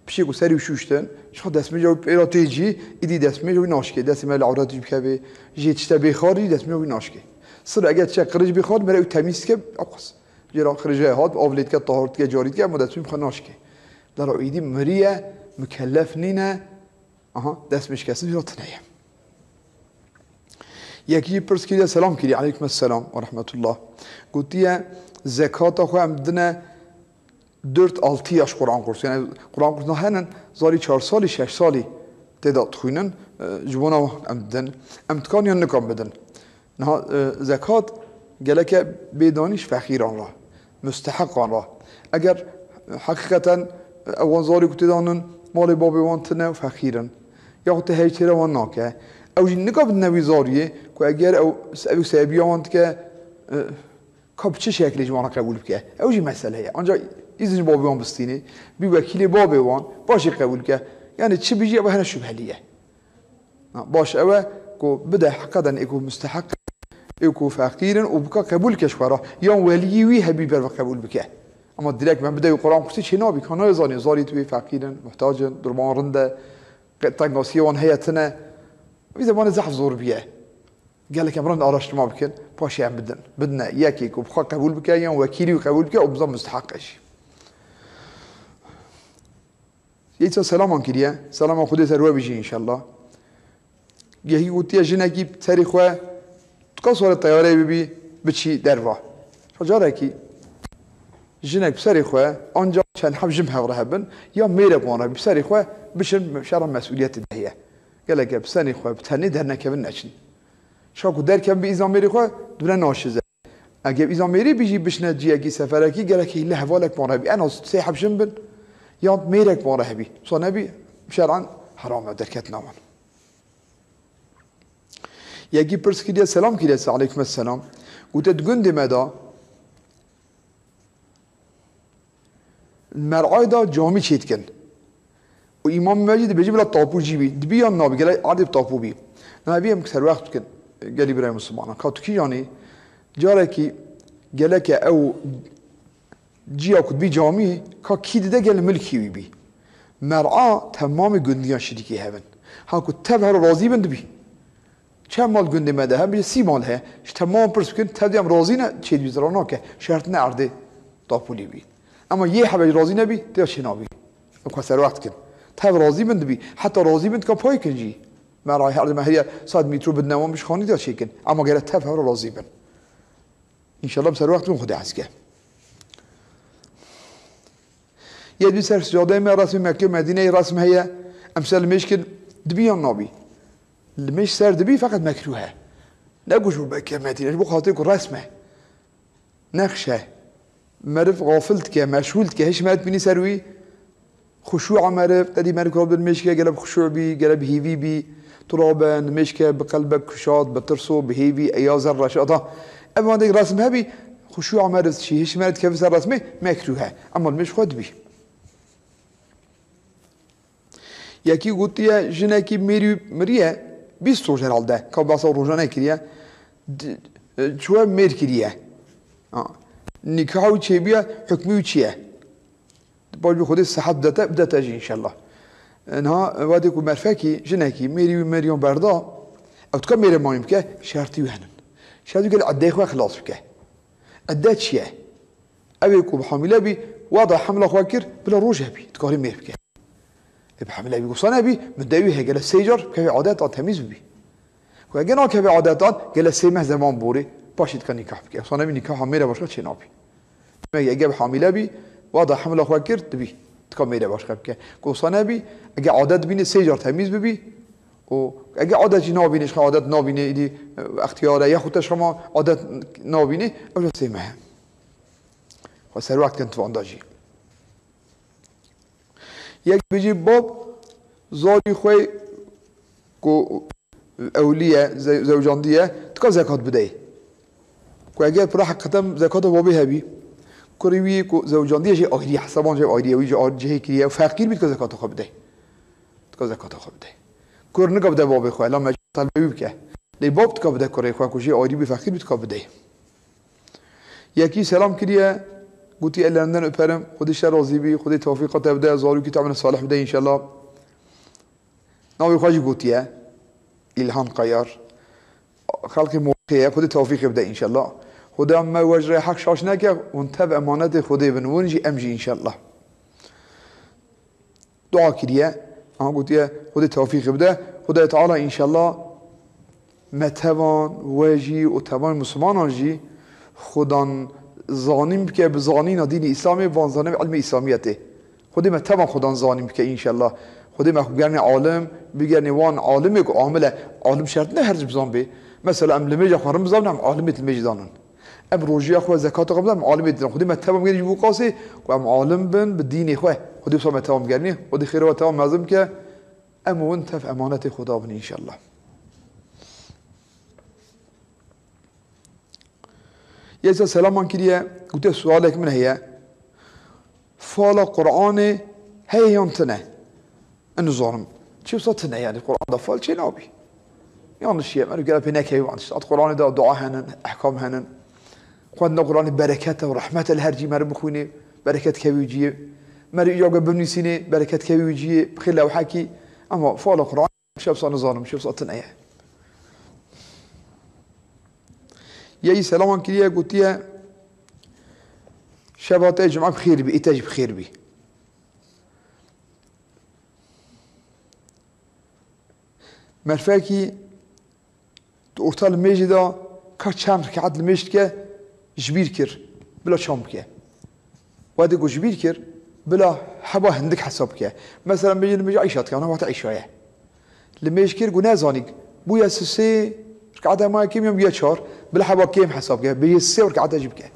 پیش کو سری وشوشتن شو دست میجا ایراتیجی ایدی دست میجا وی ناشکی دست میجا عورتی بکبه جیتشتا بخاری دست میجا وی ناشکی صر اگر چه قرج بخار مره تمیز که اقص جرا خرجه هات آولید که طهارت که جارید که مدت میخواد ناشکی در ایدی مریه مکلف نینه دست مش کسی بیرات نیم یکی پرس کردی سلام کردی علیکم السلام و رحمت الله گوتیه زکات خو هم دنه 4-6 yaş Kur'an kursu yani Kur'an kursuna hemen zari 4 سالی 6 سالی تعداد خوینن جوانا امدن امتکان یا نکام بدن نه زکات گله که بدانیش فقیران را مستحقان را اگر حقیقتا اوان زاری کتی دانن مال بابی وان تنه و فقیرن یا خود هیچره وان ناکه او جی نکاب نوی زاریه که اگر او سبی وان که کاب چه شکلی جوانا قبول که او جی مسئله هی آنجا ایزن بابی وان بستینه بی وکیل بابی وان باشی قبول که یعنی چه بیجی او هنه شبه لیه باش اوه که بده حقیقتا اکو مستحق اكو فقيرا وبكا قبول كشورا يوم ولي وي حبيب قبول بك اما ديرك من بدا القران قصي شنو بك انا زاني زاري تو فقيرا محتاجا درمان رنده تنقاسيون هيتنا اذا ما نزح زور بيه قال لك امرنا ارشت ما بكن باشي عم بدنا ياكي وبكا قبول بك يوم وكيلي قبول بك وبظن مستحقش يتسا سلام كريا سلام خدي سروا بيجي ان شاء الله يهي وتي جنكي تاريخه تقصر الطيارة ببي بتشي دروا فجارة كي جنك بسري خواه أنجا كان حب جمها ورهبن يا ميرا بوانا بسري خواه بشن شرم مسؤولية الدهية قال لك بسري خواه بتهني درنا كبن نشن شاكو در كم بإزام ميري خواه دونا ناشزة أجيب إزام ميري بيجي بشنا جي أجي سفركي قال لك إلا هفالك بوانا بي أنا سيحب جنبن يا ميرك بوانا هبي صار نبي شرعا حرام دركتنا وان یکی پرس کردی سلام کردی علیکم السلام گوته گنده مدا مرعای دا جامی چیت کن و امام مجید بجی بلا تاپو جیبی دبی یا نابی گلی عادی تاپو بی نبی هم کسر وقت کن گلی برای مسلمان کاتو کی جانی جاره کی گله که او جیا کد بی جامی که کی دیده گل ملکی بی مرعا تمام گندیان شریکی هون ها کد تبه رو راضی بند بی چند مال گنده مده هم بیه 30 مال هست تمام پرس کن تدیم راضی نه چه دیزرانا که شرط نه عرضه تاپولی بی اما یه حبه راضی نبی تیا چه نبی مکسر وقت کن تب راضی بند بی حتی راضی بند که پای کنجی مرای هر مهریه 100 متر بد نوام بش خانی تیا چه کن اما گره تب هر راضی بند ان شاء الله بسر وقت من خود عسکه یه دوی سر سجاده ما رسم مکه مدینه رسم هيا امثال مشكل دبيان نابي المش سر دبي فقط مكروهه نقوش بكه مدينه بو خاطر رسمه نخشه مرف غافلت که مشغولت که هیچ مرد بینی سروی خشوع مرف تدي مرف رب المشكه قلب خشوع بي قلب هيفي بي ترابا مشكه بقلبك كشاط بترسو بهيفي ايازر رشاطه اما ديك رسم هبي خشوع مرف شي هیچ مرد كيف سر رسمه مكروهه اما المش خود بي یکی گویی جنکی میریه 20 روز هرالده که باسا روزانه کریه چوه میر کریه نکاح چه بیه حکمی چیه باید خودی صحت بدته جی انشالله انها وادی کو مرفکی جنکی میریون بردا او تکا میره مایم که شرطی وهنن شرطی که عده خو خلاص بکه عده چیه اوی کو حامله بی وضع حمله خو کر بلا روزه بی تکاری میر بکه بحمل أبي قصنا أبي مدعويه قال السيجر كبي عادات تميز بي وأجينا كبي عادات قال السيمة زمان بوري باشيت كان نكاح بك قصنا أبي نكاح حميرة باشكت شيء نابي ما يجيب حامل أبي واضح حمل أخوة كرت بي تكميرة باشكت بك قصنا أبي أجي عادات بين السيجر تميز بي وأجي عادات جنابي نشخ عادات نابيني دي اختياره ياخد تشخما عادات نابيني أوجد سيمة وسر وقت كنت وانداجي یک بيجي باب زاري خوي كو أولية زوجاندية تكا زكاة بدأي كو أجي براح قدم زكاة بابي هبي كوريوي كو زوجاندية جي أهلية حسابان جي أهلية ويجي جهي كريه وفقير بيت كا زكاة خو بدأي تكا زكاة خو بدأي كور نكا بدأ بابي خوي لما طلبي بك لي باب تكا بدأ كوري خوي كو جي أهلي بفقير بيت كا بدأي يكي سلام كريه قلت إلا أننا أبرم خذي الشرازي بي خذي توفيق تبدأ زارو كي تعمل الصالح بدأ إن شاء الله ناوي خاجي قلت يا إلهام قيار خلق موقعية خذي توفيق بدأ إن شاء الله خذي أما وجه حق شاشناك وانتبع أمانة خذي بنونجي أمجي إن شاء الله دعاء كريه أنا قلت يا خذي توفيق بدأ خذي تعالى إن شاء الله متوان واجي وتوان مسلمان جي خدان زانیم که به زانین دین اسلامی وان زانیم علم اسلامیته خودی ما تمام خدان زانیم که ان شاء الله خودی ما بگرنی عالم بگرنی وان عالمی که عامل عالم شرط نه هرج بزان به مثلا ام لمیج خورم بزانم عالمیت المجدانن ام روجی خو زکات قبل عالمیت خودی ما تمام گری بو قاسی و ام عالم بن بدین خو خودی صوم تمام گرنی خودی خیر و تمام لازم که ام وانت في امانت خدا بن ان شاء الله يسا سلامان كريه قلت سؤالك من هي فالا قرآن هي ينتنه انه ظالم شو صوتنا يعني القرآن ده فال شي نابي يعني الشيء ما نقول بينك هي وانت القرآن ده دعاء هنن احكام هنن قلنا القرآن بركته ورحمة الهرجي ما بخوني بركة كويجي ما يجوا بني سنه بركة كويجي بخير وحكي اما فالا قرآن شو صار ظالم شو صوتنا يعني يا سلام كريه قلت يا شبات جمعة بخير بي إتاج بخير بي مرفاكي تورتال المجد كاتشام ركعت المجد كه جبير كر بلا شام كه وادي جو جبير كر بلا حبا هندك حساب كه مثلا مجد المجد عيشات كه أنا وقت عيشاية المجد كر جو نازانيك بويا سسي ركعتها ما كم يوم يشهر بلا حبا كيم حساب كه بيسي وركعتها جيب كه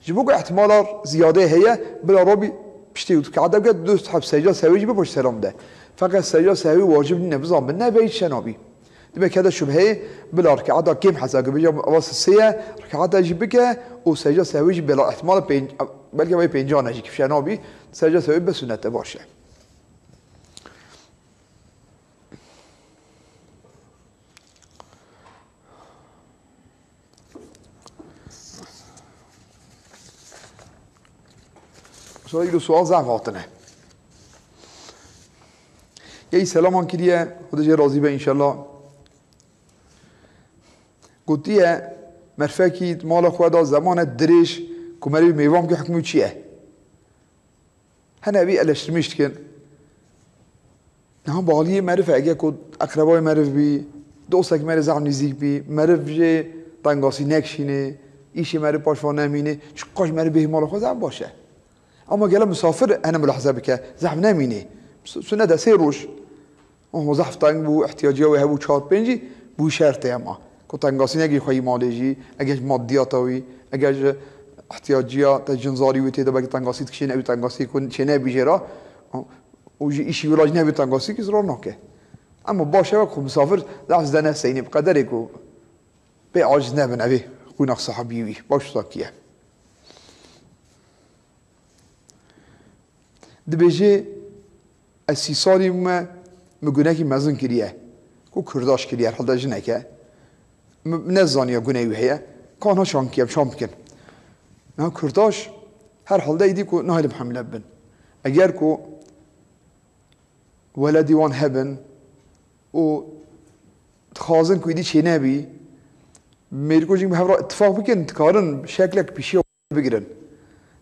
جبوك احتمال زيادة هي بلا ربي بشتي ركعتها بقى دوست حب سجاد سوي جيبه باش سلام ده فقط سجاد سوي واجب نبزام من نبي شنابي دم كذا شبهه بلا ركعتها كيم حساب بيجي واس سيا ركعتها جيب كه وسجاد سوي بلا احتمال بين بلكي ما بينجان يجي كيف شنابي سجاد سوي بس سنة باشه سؤال زعفاتنا يا سلام كريه خدا جي راضي به ان شاء الله قلت يا مرفكي مال خدا زمان دريش كمري ميوام كي حكمو چيه هنا بي الاشتمشت كن نهم بالي معرف اگه كود اقربای معرف بي دوستك معرف زعم نزيك بي معرف جي طنگاسي نكشينه ايشي معرف باش وانمينه چقاش معرف به مال خدا باشه اما قال مسافر انا ملاحظه بك زحف نامينه سنه ده سيروش اما زحف تنگ بو احتیاجی و هبو 4 5 بو شرط اما کو تنگاسی نگی خوی مالجی اگه مادیاتوی اگه احتیاجیات جنزاری و تیدا بگی تنگاسی کشی نبی تنگاسی کن چه نبی جرا و ایشی ولاج نبی تنگاسی که زرار نکه اما باشه و خب مسافر زحف زنه سینی بقدری کو به عاجز نبن ابي قونق صحابيوي باش ساكيه دبيجي السيسالي ما مگوناكي مزن كريه كو كرداش كريه حدا جنكه نزانيا گوناوي هي كانها شانكيه شامكن نه كرداش هر حالدا يدي كو نهايل محمل بن اگر كو ولدي وان هبن و خازن كو يدي چه نبي میرکو جیم هفرا اتفاق بکن کارن شکلک پیشی بگیرن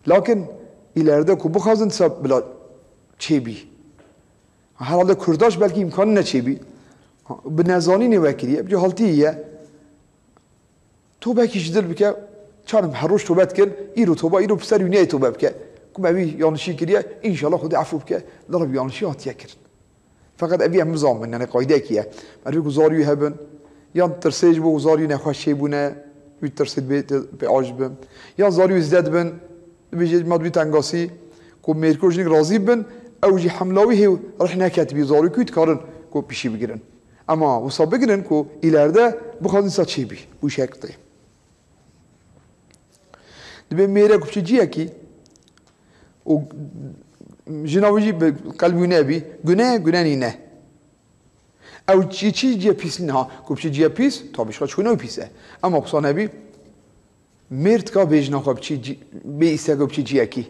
لکن ileride کو بخوازن سب بلا چی بی هر حال کرداش بلکه امکان نه چی بی به نزانی نوکریه بجا حالتیه تو بکیش دل بکه چارم هر روز توبت کن ایرو توبه ایرو پسر یونیه توبه بکه کم ابی یانشی کریه انشالله خود عفو بکه ضرب یانشی هاتیه کرد فقط ابی هم زامن یعنی قاعده کیه مرد گزاری هبن یا ترسیج بو زاری نخوشی بونه وی ترسید به عجبم یا زاری زدد بن بیجید ماد بیت انگاسی کو میرکوج نگ راضی بن اوجی حملاوی هی رحنا کاتبی زاری کویت کارن کو پیشی بگیرن اما وصاب بگیرن کو ileride bu kadın saçı bir bu şekilde dibe میره کوچیه کی o جناوی قلبی نبی گناه نه او چی جیه پیس نه کوچی جیه پیس تا بیشتر چونه پیسه اما بسان نبی مرد کا بیجنا خوب چی به ایسته کوچی جیه کی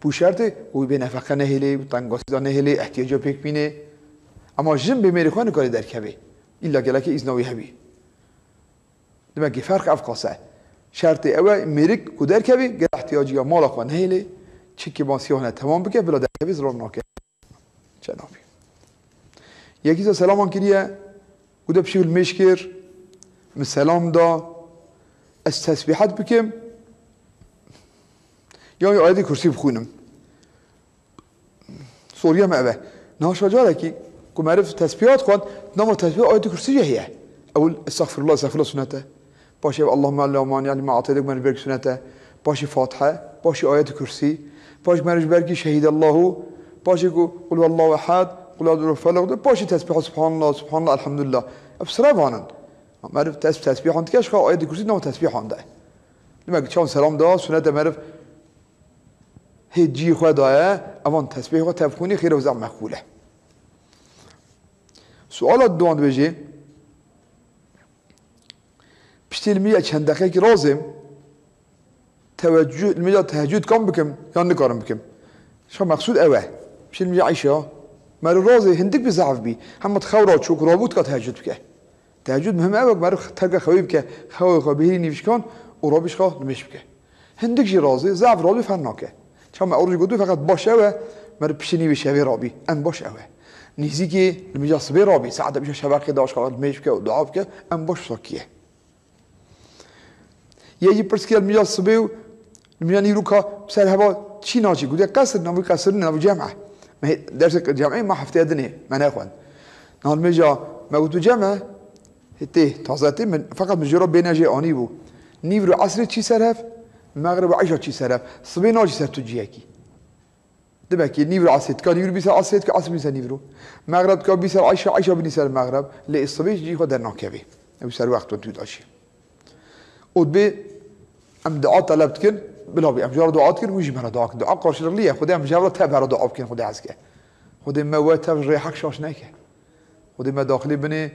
بوشرته او به نفقه نهیلی تنگاسی دانه نهیلی احتیاجا پیک مینه اما جن به میره خوان کاری در کبه ایلا گله که ایزناوی هبی دماغی فرق افقاسه شرط اوه میره کدر کبه گل احتیاجی مال خوان نهیلی چی که بانسیانه تمام بکه بلا در کبه ضرور ناکه جنابی یکی از سلامان کریه گوده بشیل مشکر مسلام دا از تسبیحات بکم یا آیت کرسی بخونم سوریه معبه نهاش وجاله کی که معرف تسبیحات خوان نما تسبیح آیت کرسی جهیه اول استغفر الله سنته باشی اللهم لا مانع لما اعطيتك من البرك سنته باشی فاتحه باشی آیت کرسی باشی مرج برکی شهید الله باشی قل والله احد قل اعوذ بالفلق باشی تسبیح سبحان الله الحمد لله ابصرا وانن معرف تسبیح انت کش خا آیت کرسی نما تسبیح انده لما چون سلام دا سنت معرف هجی خدایه اون تسبیح و تبخونی خیر و زم مقبوله سوالات دوان بجی پشتیل میگه چند دقیقه رازم توجه میگه تهجد کم بکم یا نکارم بکم شو مقصود اوه پشتیل میگه عیشه مرو رازه هندک بزعف بی هم تخورات شو کرابوت که تهجد بکه تهجد مهم اوه مرو ترک خوی بکه خوی بهی نیوش کن و رابش خواه نمیش بکه هندک جی رازه زعف رابی فرناکه چون ما اورج گفتم فقط باشه اوه مرو پیشنی بشه وی رابی ان باشه اوه نیزی که میگه صبی رابی ساعت بشه شبکه داش خواه نمیش بکه و دعا بکه ان باش ساکیه یه پرسکیل میاد صبح میاد نیرو که سر هوا چی ناچی گوده قصر نبود قصر نبود جمعه درس جمعه ما هفته دنی من اخوان نال میجا ما گفتم جمعه هتی تازه من فقط مجرد بینجی آنی بو نیرو عصر چی سرف مغرب عشا چی سرف صبح ناچی سر تو جیه کی دبکی نیرو عصر که نیرو بیسر عصر که عصر بیسر نیرو مغرب که بیسر عشا بینی سر مغرب لی الصبح جی خود در ناکبی بیسر وقت تو داشی ودبي ام دعاء طلبت كن بلا بي ام جار دعاء كن ويجي مرا دعاء دعاء قاشر ليه خدي ام جار تبع دعاء كن خدي عزكه خدي ما وقت ريحك شاش نيكه خدي ما داخلي بني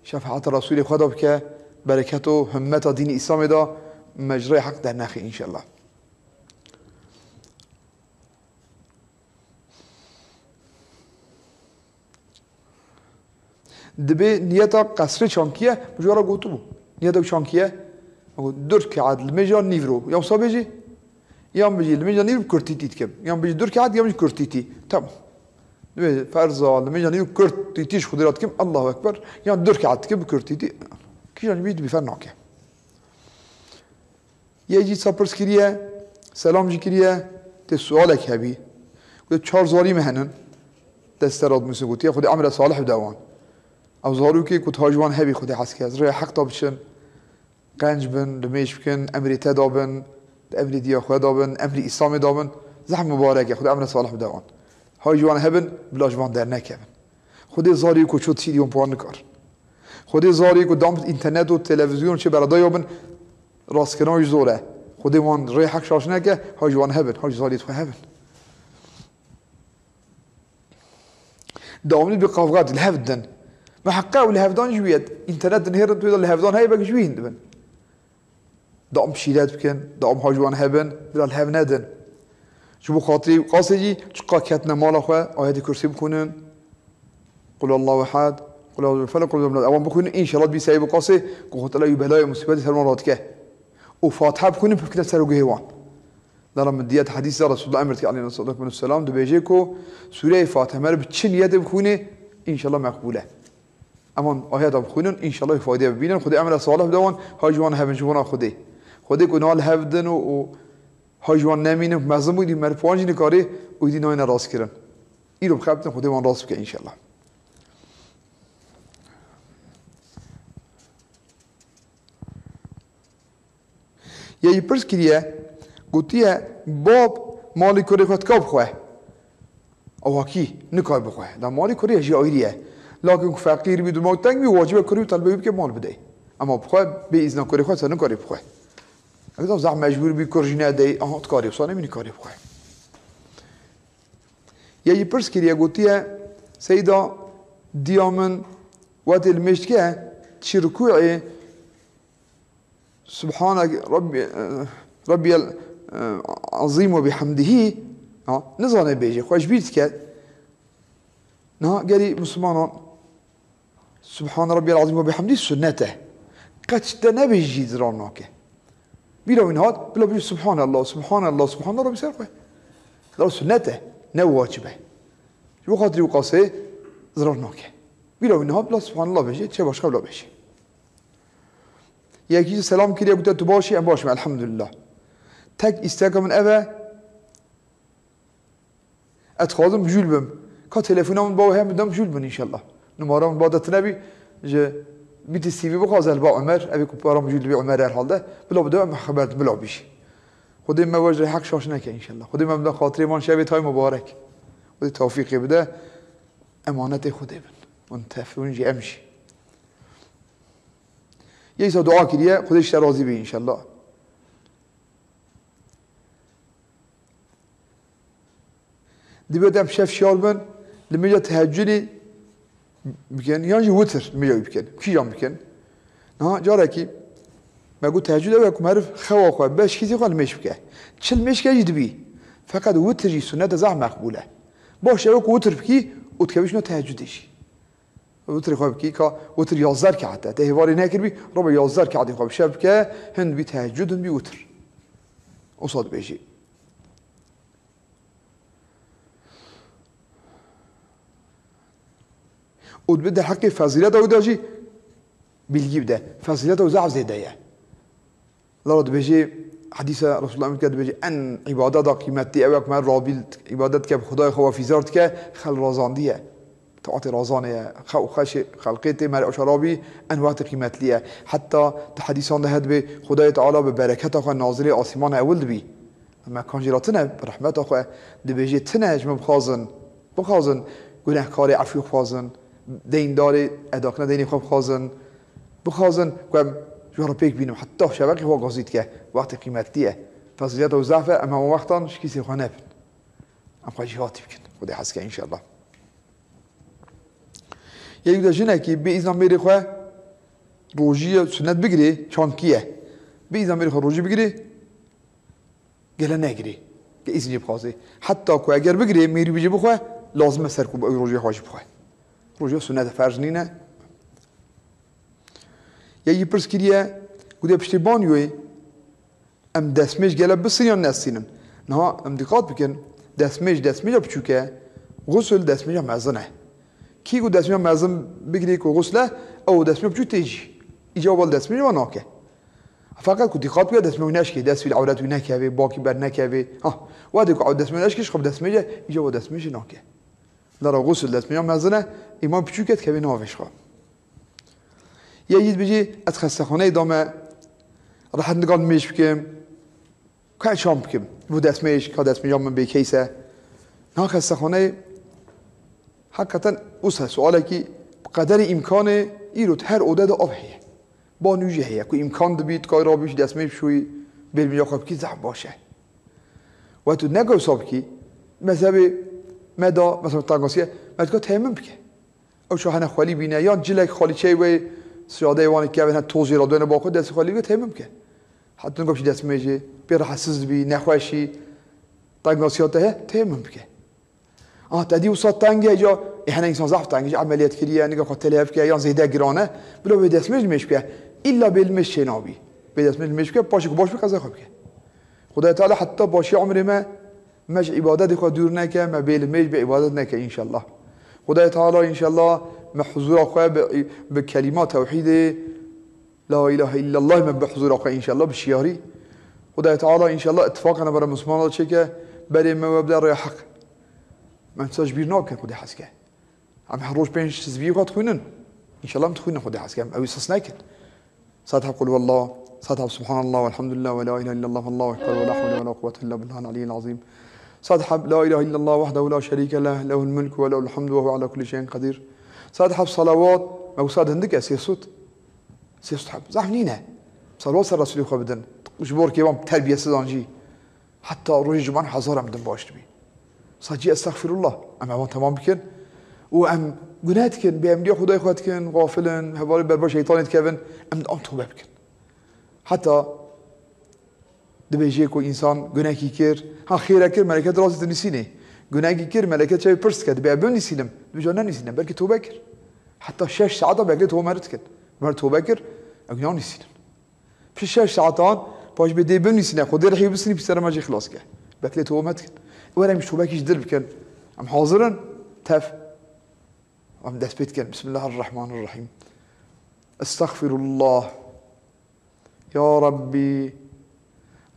شفاعة الرسول خدا بك بركته همته دين الاسلام دا مجرى حق در نخي ان شاء الله دبي نيتا قصر شانكيه بجارا قوتو نيتا شانكيه دور كعاد المجال نيفرو يوم صابيجي يوم بيجي المجال نيفرو كرتيتي تكم يوم بيجي دور كعاد يوم بيجي كرتيتي تمام فرضا المجال نيفرو كرتيتيش خضرات كم الله أكبر يوم دور كعاد كم كرتيتي كيجان بيجي بفرناكه يجي سابرس كريه سلام جي كريه سؤالك هبي قلت چهار زاری مهنن دستراد موسی گوتی خود عمل صالح بدوان او زارو که کت هاجوان هبی خود حس کرد روی حق دابشن قنج بن دمیش بکن امری تدابن امری دیا خود دابن امری اسلام دابن زحم مبارکه خود عمل صالح بدوان هاجوان هبن بلاجوان در نکبن خود زاری کو چوت سیدیون پوان نکار خود زاری کو دام اینترنت و تلویزیون چه برادای یابن راست کنایش زوره خود وان روی حق شاش نکه هاجوان هبن هاج زاری تو هبن دامنی به قافقات الهفدن ما حقا والهفدان جويد انترنت نهرن تويد الهفدان هاي بك جوين دبن دام شيلات بكن دام هاجوان هبن بلا الهف ندن شو بخاطري قاصدي تشقا كاتنا مال اخوا ايات كرسي بكونن قل الله احد قل اعوذ بالفلق قل اعوذ بالناس بكون ان شاء الله بيسايب قاصي قلت له بلاي مصيبات سلمانات كه وفاتحه بكون بفكره سرو هيوان دارم من ديات حديث رسول الله امرت عليه الصلاه والسلام دو بيجيكو سوره فاتحه مر بچن يد بكونه ان شاء الله مقبوله اما آیات بخونن ان شاء الله فایده ببینن خود عمل صالح بدون هاجوان هبن جوان خودی گناه هفدن و هاجوان نمینه مزم بودی مر پانج نکاری و دی ناین راست کردن اینو بخبتن خودی وان راست بکن ان شاء الله یه پرس کریه گوتیه باب مالی کاری خود کاب خواه او کی نکار بخواه دا مالی کاری جایریه لكن فقير بيد الموت تنگ واجب كوري طلبه بك مال بدي اما بخواه باذن كوري خود سن كوري بخواه اگر زعم مجبور بي كورجينا دي اهات كاري وصانه مني كاري بخواه يا برس كريا قوتيا سيدا ديامن وقت المشتكى تشركوعي سبحانك ربي العظيم وبحمده نظام بيجي خوش بيتك نا قالي مسلمان سبحان ربي العظيم وبحمده سنته قد نبي يجي زراناك بلا من هاد بلا بيجي سبحان الله سبحان الله سبحان الله ربي سرقه لا سنته نو واجبه شو خاطري وقاسه زراناك بلا من هاد بلا سبحان الله بيجي چه باش قبل بيجي یکی سلام کردی گفت تو باشی ام باشم الحمدلله تک استاک من اوه اتخاذم بجول بم که تلفنم با هم بدم بجول بن ان شاء الله نمارم بعد تنبی ج بیت سی وی بخوازل با عمر ابي كبارم بجول بي عمر هر حالده بلا بدم خبرت بلا بیش خودی ما وجه حق شاش نکه ان شاء الله خودی من خاطر من شب تای مبارک خودی توفیق بده امانت خودی بن منتفون جي امشي یه ایسا دعا کریه خودش راضی بی انشالله دی بدم شف شال بن لمیجا تهجدی بکن یعنی وتر لمیجا بکن کی جام بکن نه جاره کی بگو تهجد او که معرف خوا خوا باش کسی خوا لمیش بکه چل میش که جد بی فقط وتری سنت زح مقبوله باشه او که وتر بکی او تکویش نه تهجدیش وتر خواب کی که وتر 11 رکعته تهواری نکر بی ربع 11 رکعتی خواب شب که هند بی تهجد هند بی وتر اصاد بیشی ود بده حق فضیلت او داشی بیلگی بده فضیلت او ضعف زیاده یه لارد بیشی حدیث رسول الله میگه بیشی ان عبادت قیمتی او اکمل رابیل عبادت که خدای خواه فیزارت که خل رازاندیه تعطي رازانه خش خلقته مر اشرابي انواع قيمت ليه حتى تحديثان ده به خدای تعالی به برکت اخو نازل آسمان اول بي اما كان جراتنا برحمت اخو ده بيجي تنجم بخازن گناهکار عفو خازن دین دار ادا کنه دین خوب بخازن كم جوار بيك بينم حتى شبكه هو قصيد که وقت قيمت ليه فضيلته وضعف اما وقتا شكيسي خو نبن ام خواجهاتي بكن خدای حس ان شاء الله یک داشتن که به ایزان میری خواه روزی سنت بگیری چانکیه به ایزان میری خواه روزی بگیری گله نگیری که ایزنی بخواستی حتی که اگر بگیری میری بجی بخواه لازمه سرکوب روزی خواهش بخواه روزی سنت فرض نینه یکی پرس کریه گوده پشتیبانیوی ام دستمیش گله بسین یا نستینن نه ام دقات بکن دستمیش بچوکه غسل دستمیش مزنه کی گو دستمی مزم بگیری که غسله او دستمی بچو تیجی ایجا بال دستمی و ناکه فقط كنت خاطبي دست مناش كي دست في العورات ونكابي باقي بر نكابي وادي قعد دست مناش كيش خب دست ميجا يجا ودست ميجا ناكه در غسل دست ميجا مزنه إمام بچوكت كبي نافش خا يجي بيجي أتخسر خانه دامه راح نقعد ميش بكم كان شام بكم ودست ميش كدست ميجا من بكيسه نخسر خانه حقیقتا اوسه سوالی که بقدر امکان ایرود هر عدد آب هیه با نوجه هیه که امکان دبید که را بیش دست میشوی برمی یا خواب کی زعب باشه و تو نگو صاحب کی مذهب مدا مثلا تنگاسیه مدکا تیمم بکه او شاهنه خالی بینه یا جلک خالی چه و سیاده وانی که به توزیع را دونه با خود دست خالی بکه تیمم بکه حتی نگوش دست میشه بیر حساس بی نخواشی تنگاسیات هه تیمم بکه تدي وصل تانجي جا إحنا إنسان ضعف تانجي عمليات كريه نيجا قتلها بكيا يان زيدا جرانه بلو بدأت مش بكيا إلا بالمش نابي بدأت مش بكيا باش بكذا خبكيا خدا تعالى حتى باشي عمري ما مش عبادات خو دور نكا ما بالمش بعبادات نكا إن شاء الله خدا تعالى إن شاء الله محظور أخوة بكلمات توحيد لا إله إلا الله ما بحضور أخوة إن شاء الله بالشياري خدا تعالى إن شاء الله اتفاقنا برا مسلمان شكا بري ما وبدا ريحق ما تساج بيرناك خدي حسكه عم حروش بينش تسبيح وتخوينن ان شاء الله متخوينن خدي حسكه او يسسناكن صادح قل والله صادح سبحان الله والحمد لله ولا اله الا الله والله اكبر ولا حول ولا قوه الا بالله العلي العظيم صادح لا اله الا الله وحده لا شريك له له الملك وله الحمد وهو على كل شيء قدير صادح بصلوات او صاد عندك سيسوت حب زحنينه صلوات الرسول خبدن جبور كيوم تربيه سدانجي حتى روج جمان حزار مدن باش بي صاجي استغفر الله اما هو تمام بكن وام جنات كن بيمدي خداي خد كن غافلا هبال بربر شيطان كيفن ام توبه بكن حتى دبيجي كو انسان جناكي كير ها خيره كير ملكه راس نسينه جناكي كير ملكه شي برس كد بيبن نسيلم بجنان نسيلم بلكي توبه كر حتى 6 ساعات بقيت هو مرت كن مرت توبه كر اجنان نسيلم في 6 ساعات باش بدي بن نسينا خدي رح يبسني بسر ما جي خلاص كه بكلت هو متكن ولا مش توباكيش درب كان ام حاضرا تاف ام داس بيت كان بسم الله الرحمن الرحيم استغفر الله يا ربي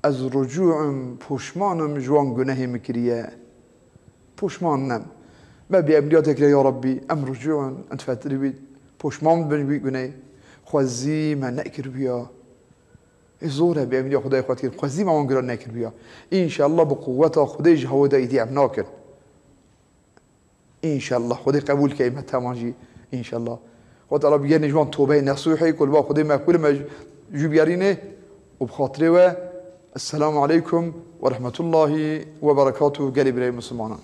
از رجوع پوشمانم جوان گناه مكريه پوشمانم ما بأمنياتك يا ربي ام رجوع انت فاتري بي پوشمان بنبي گناه خوزي ما نكر بيا زوره بأمنية خدای خود کن خوزی ما منگران نکر بیا إن شاء الله بقوة خدای جهود ایدی ابناکن إن شاء الله خدای قبول که ایمت تمانجی إن شاء الله خود الله بيجي نجوان توبه نصوحي كل با خدای مقبول ما جوبيارينه وبخاطره السلام عليكم ورحمة الله وبركاته قال إبراهيم مسلمان